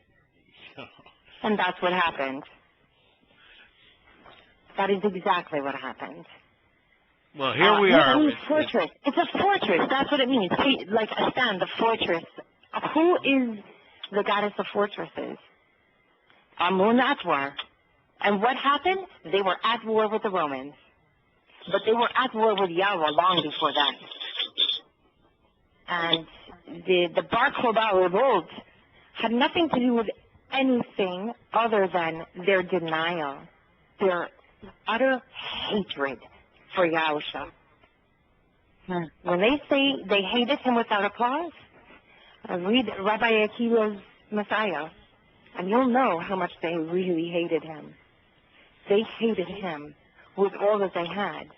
And that's what happened. That is exactly what happened. Well, here we are. Fortress. It's a fortress. That's what it means. Like a stand, a fortress. Who is the goddess of fortresses? Amun Atwar. And what happened? They were at war with the Romans. But they were at war with Yahweh long before that. And the Bar Kokhba revolt had nothing to do with anything other than their denial, their utter hatred for Yahusha. When they say they hated him without applause, read Rabbi Akiva's Messiah, and you'll know how much they really hated him. They hated him with all that they had.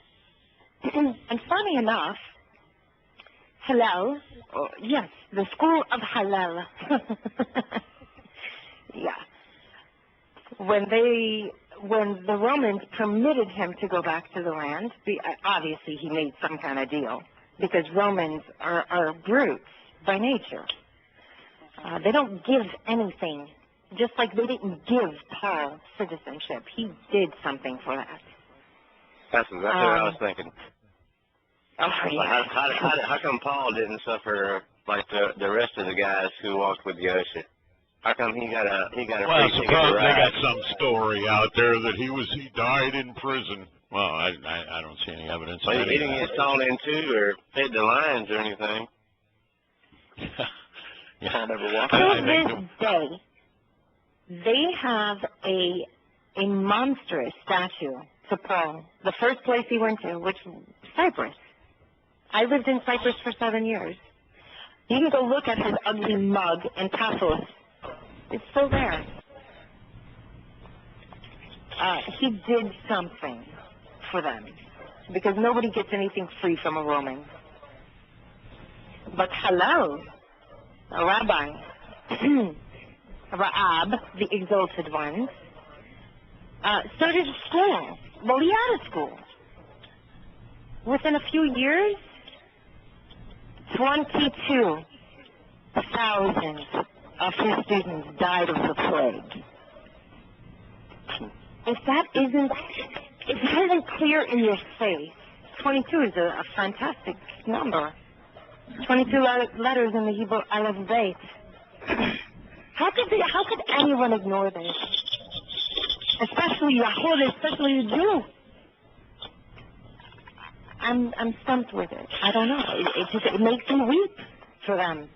And funny enough, Hillel, yes, the school of Hillel. Yeah. When the Romans permitted him to go back to the land, obviously he made some kind of deal, because Romans are brutes by nature. They don't give anything, just like they didn't give Paul citizenship. He did something for that. That's exactly what I was thinking. Oh, yeah. How come Paul didn't suffer like the rest of the guys who walked with Yahusha? How come he got a Well, I suppose they got some story out there that he died in prison. Well, I don't see any evidence. Well, he didn't get thrown into or fed the lions or anything. Yeah, I never watched. To this day, they have a monstrous statue to Paul. The first place he went to, which Cyprus. I lived in Cyprus for 7 years. You can go look at his ugly mug in Paphos. It's still there. He did something for them, because nobody gets anything free from a Roman. But Hillel, a rabbi, Raab, the exalted one, started a school. Well, he had a school. Within a few years, 22,000 of his students died of the plague. If that isn't clear in your face, 22 is a fantastic number. 22 letters in the Hebrew alphabet. How could anyone ignore this? Especially Yahweh, especially you Jew. I'm stumped with it. I don't know. It makes me weep for them.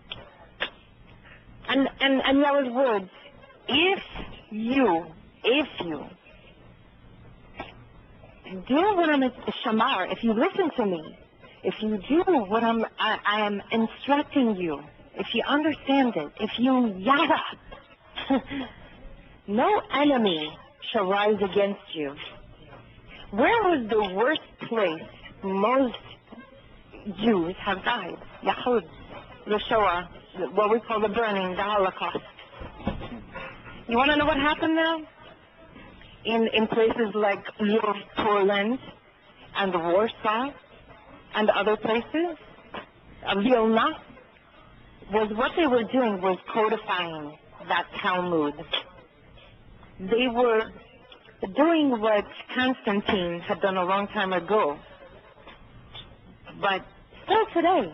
And Yahweh's words, if you do what I'm shamar, if you listen to me, if you do what I am instructing you, if you understand it, if you yada, no enemy shall rise against you. Where was the worst place most Jews have died? Yahud, the Shoah, what we call the burning, the Holocaust. You want to know what happened now? In places like Lviv, Poland, and Warsaw, and other places, Vilna, was what they were doing was codifying that Talmud. They were doing what Constantine had done a long time ago. But still today,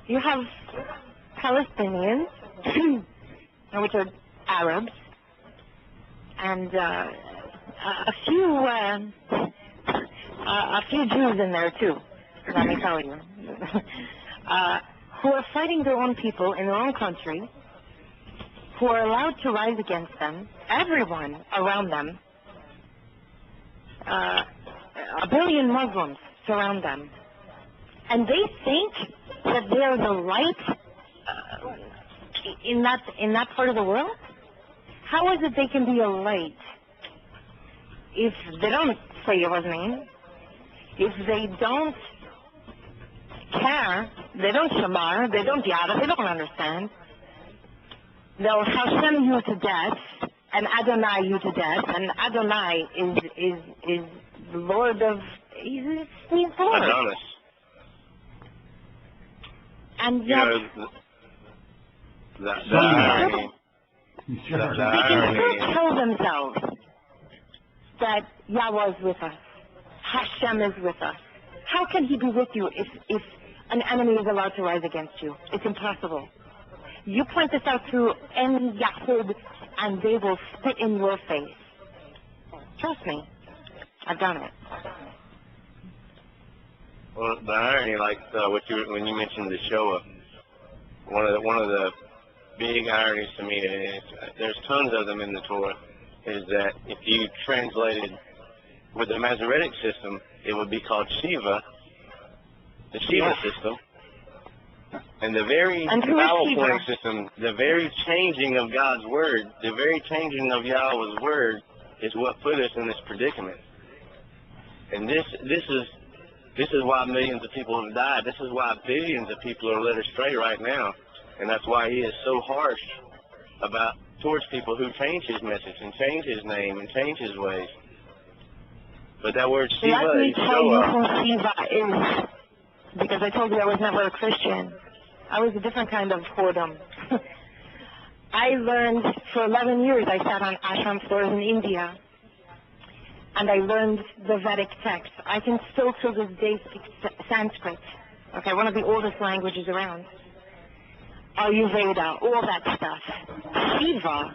you have Palestinians, which are Arabs, and a few Jews in there too, let me tell you, who are fighting their own people in their own country, who are allowed to rise against them, everyone around them. A billion Muslims surround them. And they think that they are the light in that part of the world? How is it they can be a light if they don't say Yahweh's name, if they don't care, they don't shamar, they don't yada, they don't understand? They'll Hashem you to death and Adonai you to death, and Adonai is the Lord of, he's Lord. Adonis. And You yet, know, the irony. they can still tell themselves that Yahweh is with us, Hashem is with us. How can he be with you if an enemy is allowed to rise against you? It's impossible. You point this out to any Yahud, and they will spit in your face. Trust me, I've done it. Well, the irony, like when you mentioned the Shoah, one of the big ironies to me, and there's tons of them in the Torah, is that if you translated with the Masoretic system, it would be called Shiva, the Shiva system. And the very vowel pointing system, the very changing of God's word, the very changing of Yahweh's word is what put us in this predicament. And this is why millions of people have died. This is why billions of people are led astray right now. And that's why he is so harsh towards people who change his message and change his name and change his ways. But that word Shiva Let me is tell you who Shiva is, because I told you I was never a Christian. I was a different kind of whoredom. I learned, for 11 years, I sat on ashram floors in India, and I learned the Vedic text. I can still, to this day, speak Sanskrit, okay, one of the oldest languages around. Ayurveda, all that stuff. Shiva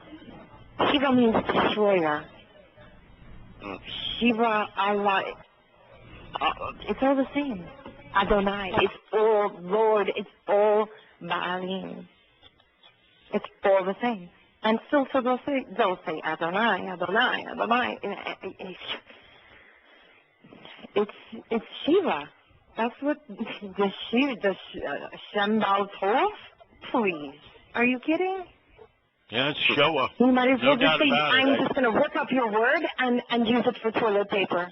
means destroyer. Shiva, Allah, it's all the same. Adonai, it's all Lord, it's all Baalim. It's all the same. And still, so they'll say Adonai, Adonai, Adonai. It's Shiva. That's what the Shem Baal Tov. Please, are you kidding? Yeah, it's Shoah. You might as well No just doubt say, about I'm it. just going to rip up your word and use it for toilet paper.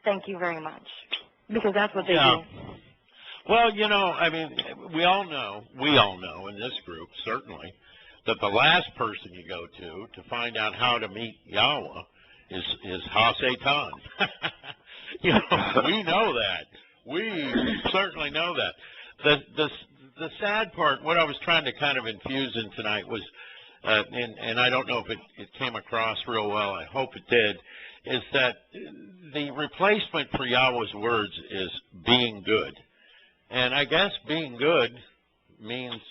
Thank you very much. Because that's what they do. Well, you know, I mean, we all know in this group, certainly, that the last person you go to find out how to meet Yahweh is Ha-Satan. You know, we know that. We certainly know that. The sad part, what I was trying to kind of infuse in tonight was, and I don't know if it came across real well, I hope it did, is that the replacement for Yahweh's words is being good. And I guess being good means,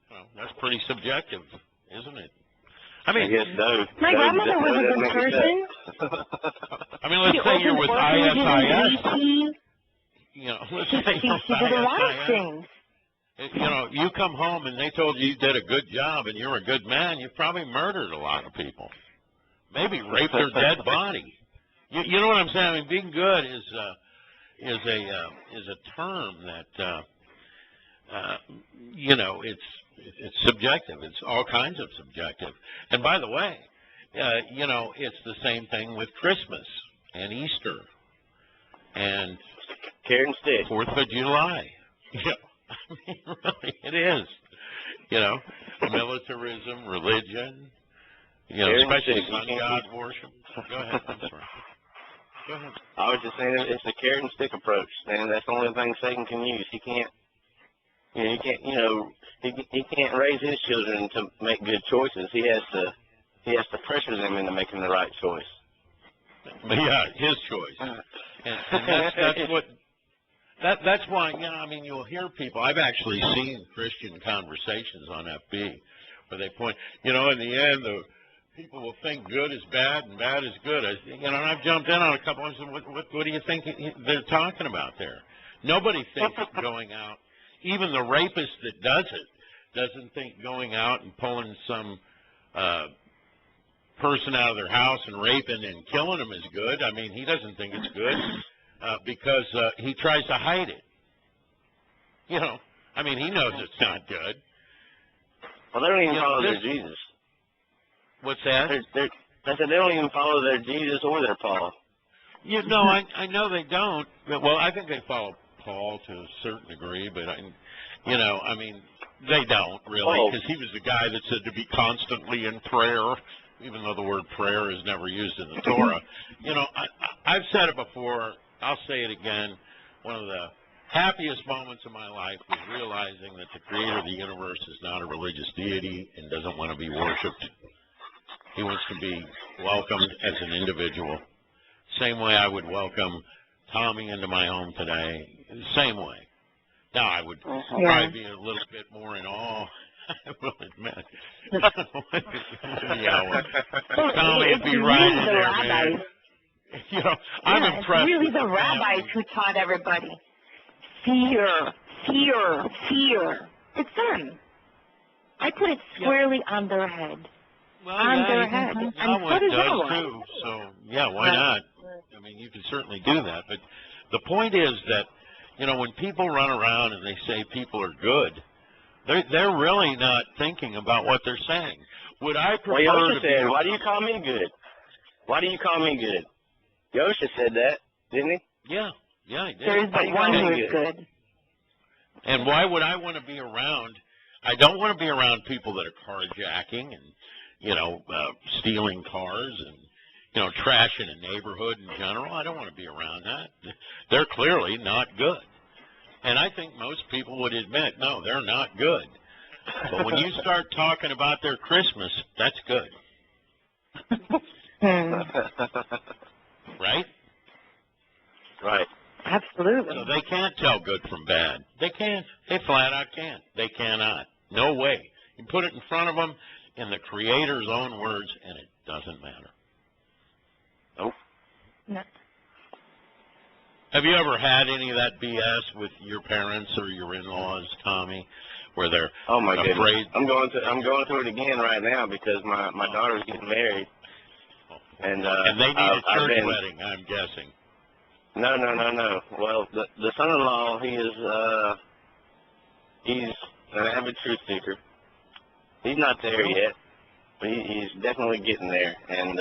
well, that's pretty subjective, isn't it? I mean, yes, my grandmother was a good person. I mean, let's say you're with ISIS. You know, let's say you're with She did a lot of ISIS. things. You know, you come home and they told you did a good job and you're a good man, you've probably murdered a lot of people. Maybe raped their dead body. You know what I'm saying? I mean, being good is a term that you know, it's subjective. It's all kinds of subjective. And by the way, you know, it's the same thing with Christmas and Easter and Carrot and stick. 4th of July. You know, I mean, really, it is. You know, militarism, religion, you know, especially sun god worship. Go ahead, I'm sorry. Go ahead. I was just saying it's the carrot and stick approach, and that's the only thing Satan can use. He can't, he can't raise his children to make good choices. He has to he has to pressure them into making the right choice. Yeah, his choice. And that's why, I mean, you'll hear people. I've actually seen Christian conversations on FB where they point, in the end, the people will think good is bad and bad is good. And I've jumped in on a couple and said, what do you think they're talking about there? Nobody thinks going out, even the rapist that does it, doesn't think going out and pulling some person out of their house and raping and killing them is good. I mean, he doesn't think it's good because he tries to hide it. I mean, he knows it's not good. Well, they don't even follow their Jesus. What's that? I said they don't even follow their Jesus or their Paul. I know they don't. Well, I think they follow Paul to a certain degree, but I mean, they don't really, because he was the guy that said to be constantly in prayer, even though the word prayer is never used in the Torah. I've said it before. I'll say it again. One of the happiest moments of my life was realizing that the creator of the universe is not a religious deity and doesn't want to be worshipped. He wants to be welcomed as an individual. Same way I would welcome Tommy into my home today. Same way. Now, I would probably be a little bit more in awe. I will admit. Tommy would be right in there, man. I'm impressed. It's really the rabbis who taught everybody. Fear, fear, fear. It's them. I put it squarely on their head. Well, on their head. And so does Yahweh. Too. So, why not? I mean, you can certainly do that. But the point is that, when people run around and they say people are good, they're really not thinking about what they're saying. Would I prefer Yosha said, why do you call me good? Why do you call me good? Yosha said that, didn't he? Yeah, he did. There is but one who is good. And why would I want to be around? I don't want to be around people that are carjacking and, stealing cars and, trashing a neighborhood in general. I don't want to be around that. They're clearly not good. And I think most people would admit, no, they're not good. But when you start talking about their Christmas, that's good. Right? Right. Absolutely. So they can't tell good from bad. They can't. They flat out can't. They cannot. No way. You put it in front of them in the Creator's own words, and it doesn't matter. Nope. No. Have you ever had any of that BS with your parents or your in-laws, Tommy, where they're afraid? Goodness. I'm going through it again right now because my daughter's getting married, and they need a church wedding, I'm guessing. No. Well, the son-in-law, he's an avid truth seeker. He's not there yet, but he's definitely getting there, and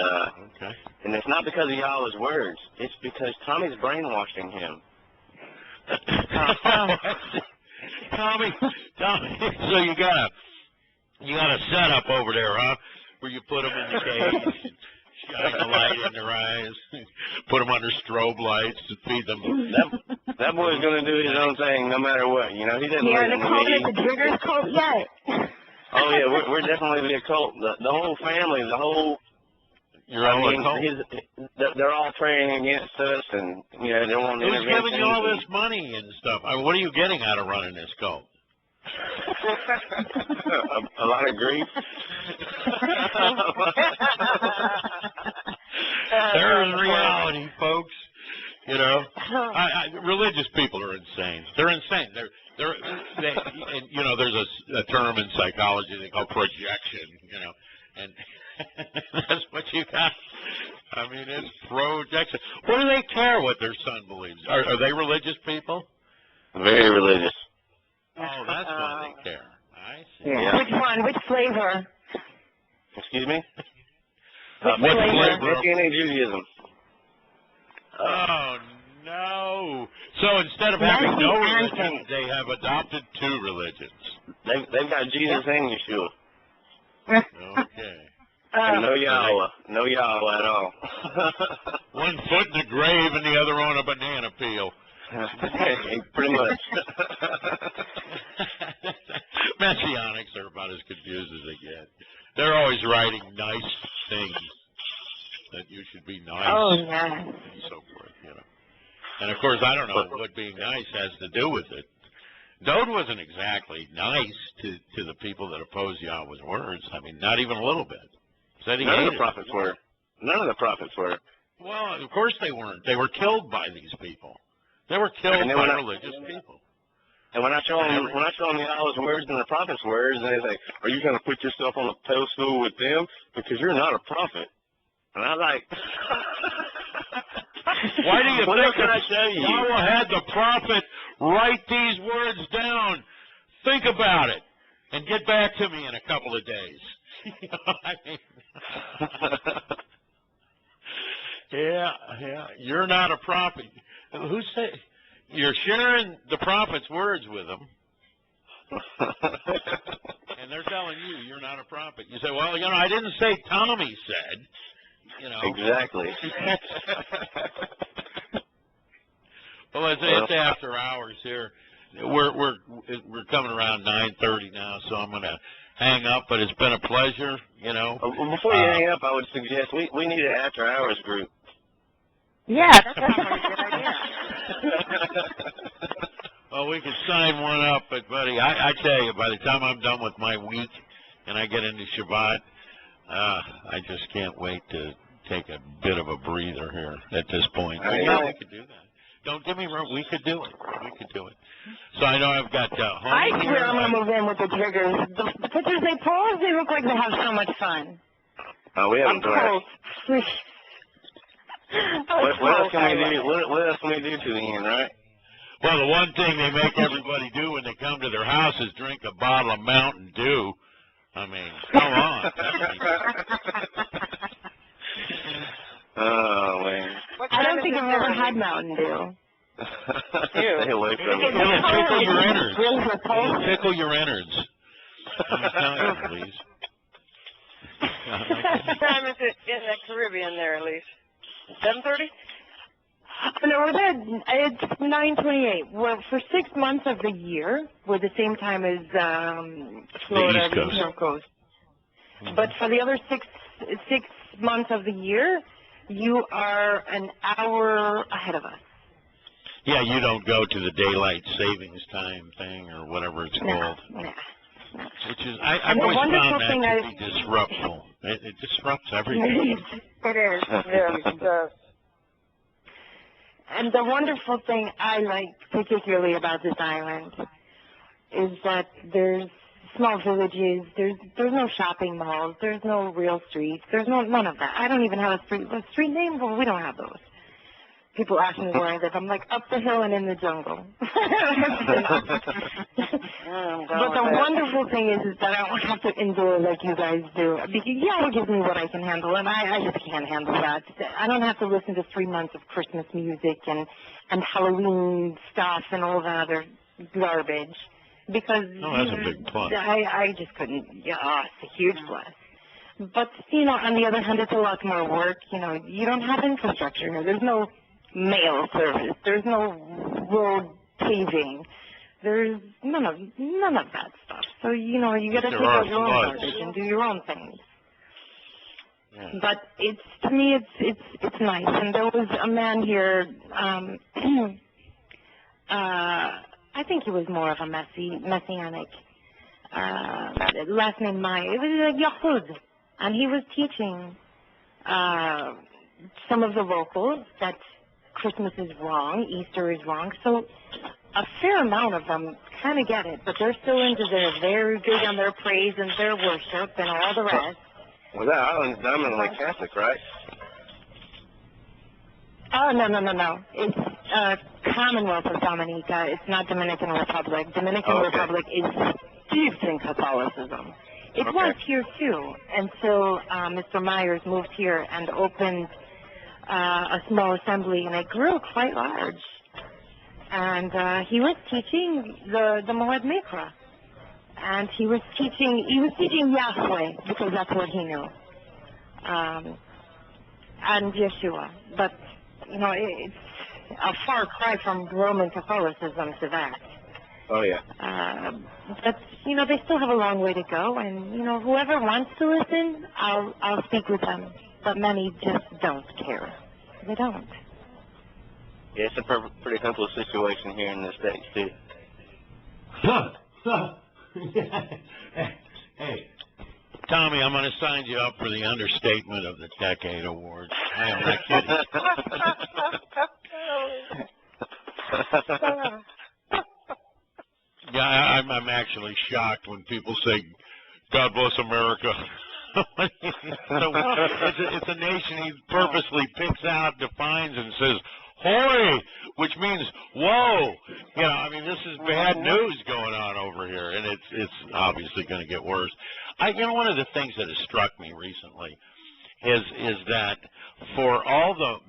and it's not because of Yahweh's words. It's because Tommy's brainwashing him. Tommy, so you got a setup over there, huh? Where you put them in the cage, shine the light in their eyes, put them under strobe lights to feed them. That boy's going to do his own thing no matter what. He doesn't listen to me. Are they calling it the Jiggers cult yet? Oh, yeah, we're definitely the cult. The whole family, the whole... You're all a cult? They're all praying against us, and, they want Who's giving you all this money and stuff? I mean, what are you getting out of running this cult? A lot of grief. There's reality, folks. Religious people are insane. They're insane. There's a term in psychology they call projection. And that's what you got. I mean, it's projection. What do they care what their son believes? Are they religious people? Very religious. Oh, that's why they care. I see. Yeah. Which one? Which flavor? Excuse me? Which flavor? Messianic Judaism. Oh, no. So instead of having no religion, they have adopted two religions. They've got Jesus and Yeshua. Okay. And no Yahweh. No Yahweh at all. One foot in the grave and the other on a banana peel. Pretty much. Messianics are about as confused as they get. They're always writing nice things, that you should be nice. Oh, yeah. And so forth, you know. And, of course, I don't know what being nice has to do with it. Dode wasn't exactly nice to the people that opposed Yahweh's words. I mean, not even a little bit. Said he None of hated the prophets were. None of the prophets were. Well, of course they weren't. They were killed by these people. They were killed by religious people. And when I show them Yahweh's words and the prophet's words, and they say, "Are you going to put yourself on a pedestal with them because you're not a prophet?" And I'm like, why do you what think can I show you? Yahweh had the prophet write these words down? Think about it, and get back to me in a couple of days. You know what I mean? Yeah. You're not a prophet. Who said? You're sharing the prophet's words with them, and they're telling you you're not a prophet. You say, well, you know, I didn't say Tommy said. You know. Exactly. Well, it's after hours here. We're coming around 9:30 now, so I'm going to hang up. But it's been a pleasure. You know. Before you hang up, I would suggest we need an after hours group. Yeah, that sounds like a good idea. Well, we could sign one up, but buddy, I tell you, by the time I'm done with my week and I get into Shabbat, I just can't wait to take a bit of a breather here at this point. Yeah, we could do that. Don't get me wrong, we could do it. We could do it. So I know I've got I swear I'm going to move in with the triggers. The pictures they post, they look like they have so much fun. Oh, we haven't done it. What else can we do? What else can we do to the end, right? Well, the one thing they make everybody do when they come to their house is drink a bottle of Mountain Dew. I mean, come on. Oh, man. I don't think I've ever had Mountain Dew. Stay away from it. It'll tickle your innards. It'll tickle your innards. I'm telling you, please. What time is it in the Caribbean there, Elise? 7:30? No, it's 9:28. Well, for 6 months of the year, we're the same time as Florida, the East Coast. Mm-hmm. But for the other six months of the year, you are an hour ahead of us. Yeah, you don't go to the daylight savings time thing or whatever it's called. No. Which is, I've always found that to be disruptive. It disrupts everything. It is. Yes, it does. And the wonderful thing I like particularly about this island is that there's small villages, there's no shopping malls, there's no real streets, there's none of that. I don't even have a street name, but we don't have those. People ask me where I live. I'm like, up the hill and in the jungle. But the wonderful thing is that I don't have to endure like you guys do. Because Yahweh gives me what I can handle, and I just can't handle that. I don't have to listen to 3 months of Christmas music and Halloween stuff and all that other garbage. Because that's a big plus. I just couldn't. Yeah, it's a huge plus. But, you know, on the other hand, it's a lot more work. You know, you don't have infrastructure here. There's no mail service. There's no road paving. There's none of that stuff. So, you know, you got to take out your own garbage and do your own things. Yeah. But to me, it's nice. And there was a man here, I think he was more of a messianic, last name Maya. It was Yahowah. And he was teaching some of the locals that Christmas is wrong, Easter is wrong. So a fair amount of them kind of get it, but they're still into very big on their praise and their worship and all the rest. Well, that island's dominantly Catholic, right? Oh, no. It's Commonwealth of Dominica. It's not Dominican Republic. Dominican Republic is steeped in Catholicism. It was here, too, until Mr. Myers moved here and opened a small assembly, and it grew quite large. And he was teaching the Moed Mikra. And he was teaching Yahweh, because that's what he knew. And Yeshua. But, you know, it's a far cry from Roman Catholicism to that. Oh, yeah. But, you know, they still have a long way to go, and, you know, whoever wants to listen, I'll speak with them. But many just don't care. They don't. Yeah, it's a pretty simple situation here in the States, too. Hey, Tommy, I'm going to sign you up for the understatement of the Decade Award. I am not kidding. Yeah, I'm actually shocked when people say, God bless America. It's a nation he purposely picks out, defines, and says, hoy, which means, whoa. You know, I mean, this is bad news going on over here, and it's obviously going to get worse. You know, one of the things that has struck me recently is that for all the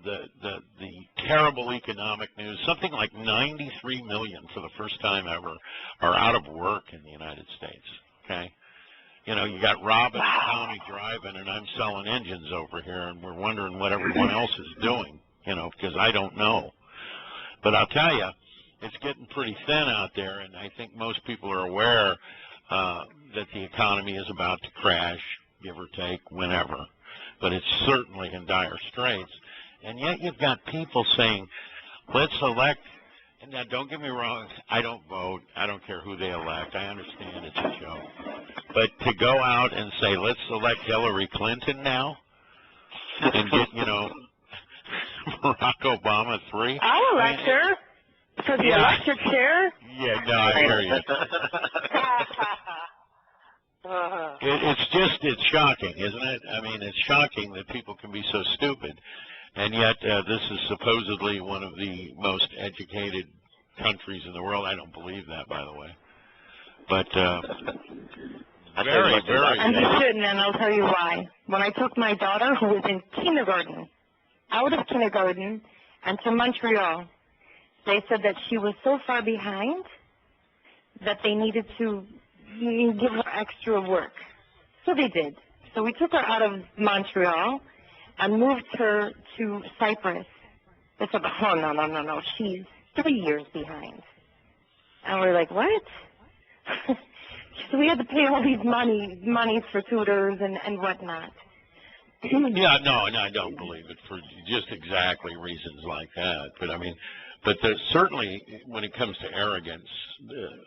terrible economic news, something like 93 million for the first time ever are out of work in the United States, okay? You know, you got Rob and Tommy driving, and I'm selling engines over here, and we're wondering what everyone else is doing, you know, because I don't know. But I'll tell you, it's getting pretty thin out there, and I think most people are aware that the economy is about to crash, give or take, whenever. But it's certainly in dire straits. And yet you've got people saying, let's elect, and now don't get me wrong, I don't vote, I don't care who they elect, I understand it's a joke. But to go out and say, let's elect Hillary Clinton now, and get, you know, Barack Obama 3. I'll elect her for the electric chair. Yeah, no, I hear you. It's shocking, isn't it? I mean, it's shocking that people can be so stupid. And yet, this is supposedly one of the most educated countries in the world. I don't believe that, by the way. But very, very. And you shouldn't, and I'll tell you why. When I took my daughter, who was in kindergarten, out of kindergarten, and to Montreal, they said that she was so far behind that they needed to give her extra work. So they did. So we took her out of Montreal and moved her to Cyprus. They said, oh, no, she's 3 years behind. And we're like, what? So we had to pay all these monies for tutors and whatnot. Yeah, no, and I don't believe it for just exactly reasons like that. But I mean, certainly when it comes to arrogance,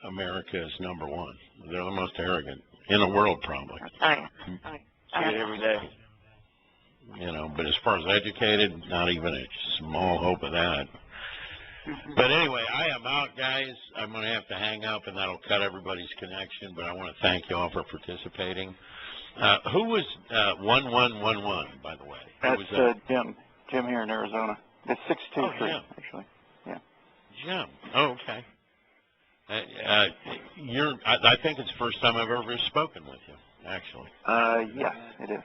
America is number one. They're the most arrogant in the world, probably. I see it every day. You know, but as far as educated, not even a small hope of that. But anyway, I am out, guys. I'm going to have to hang up, and that'll cut everybody's connection. But I want to thank you all for participating. Who was 1111, by the way? That's Jim. Jim here in Arizona. It's 623, actually. Yeah. Jim. Oh, okay. I think it's the first time I've ever spoken with you, actually. Yes, it is.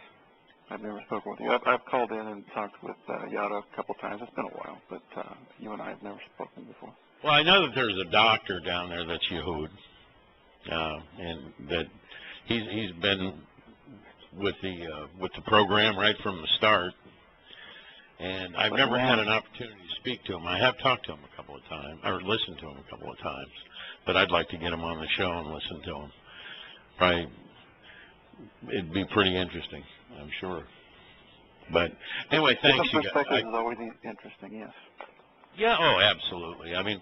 I've never spoken with you. I've called in and talked with Yahowah a couple times. It's been a while, but you and I have never spoken before. Well, I know that there's a doctor down there that's Yehud, and that he's been with the program right from the start. And I've never had an opportunity to speak to him. I have talked to him a couple of times, or listened to him a couple of times, but I'd like to get him on the show and listen to him. Probably, it'd be pretty interesting, I'm sure. But anyway, thanks you guys. Perspective is always interesting, yes. Yeah, oh, absolutely. I mean,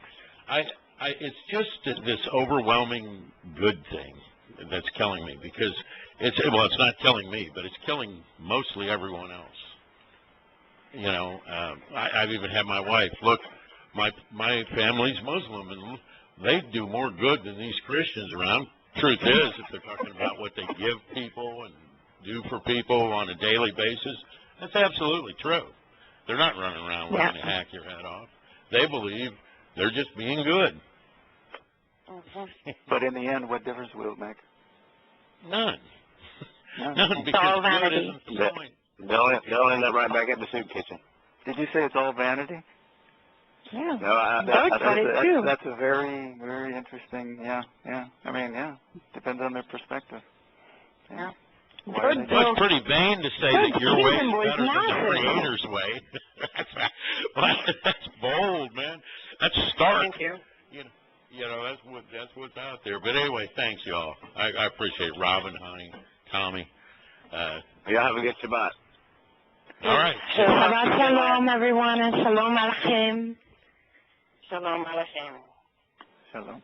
it's just this overwhelming good thing that's killing me, because it's not killing me, but it's killing mostly everyone else. You know, I've even had my wife, look, my family's Muslim, and they do more good than these Christians around. Truth is, if they're talking about what they give people and do for people on a daily basis, that's absolutely true. They're not running around looking to hack your head off. They believe they're just being good. But in the end, what difference will it make? None. None, because good isn't the point. They'll end up right back at the soup kitchen. Did you say it's all vanity? Yeah. No, that's a very, very interesting, yeah. I mean, depends on their perspective. Yeah. Well, it's pretty vain to say that your way is better than the Creator's way. That's bold, man. That's stark. Thank you. that's what's out there. But anyway, thanks, y'all. I appreciate it. Robin, Honey, Tommy. Y'all have a good Shabbat. All right. Shabbat shalom, everyone, and shalom aleichem. Shalom aleichem. Shalom.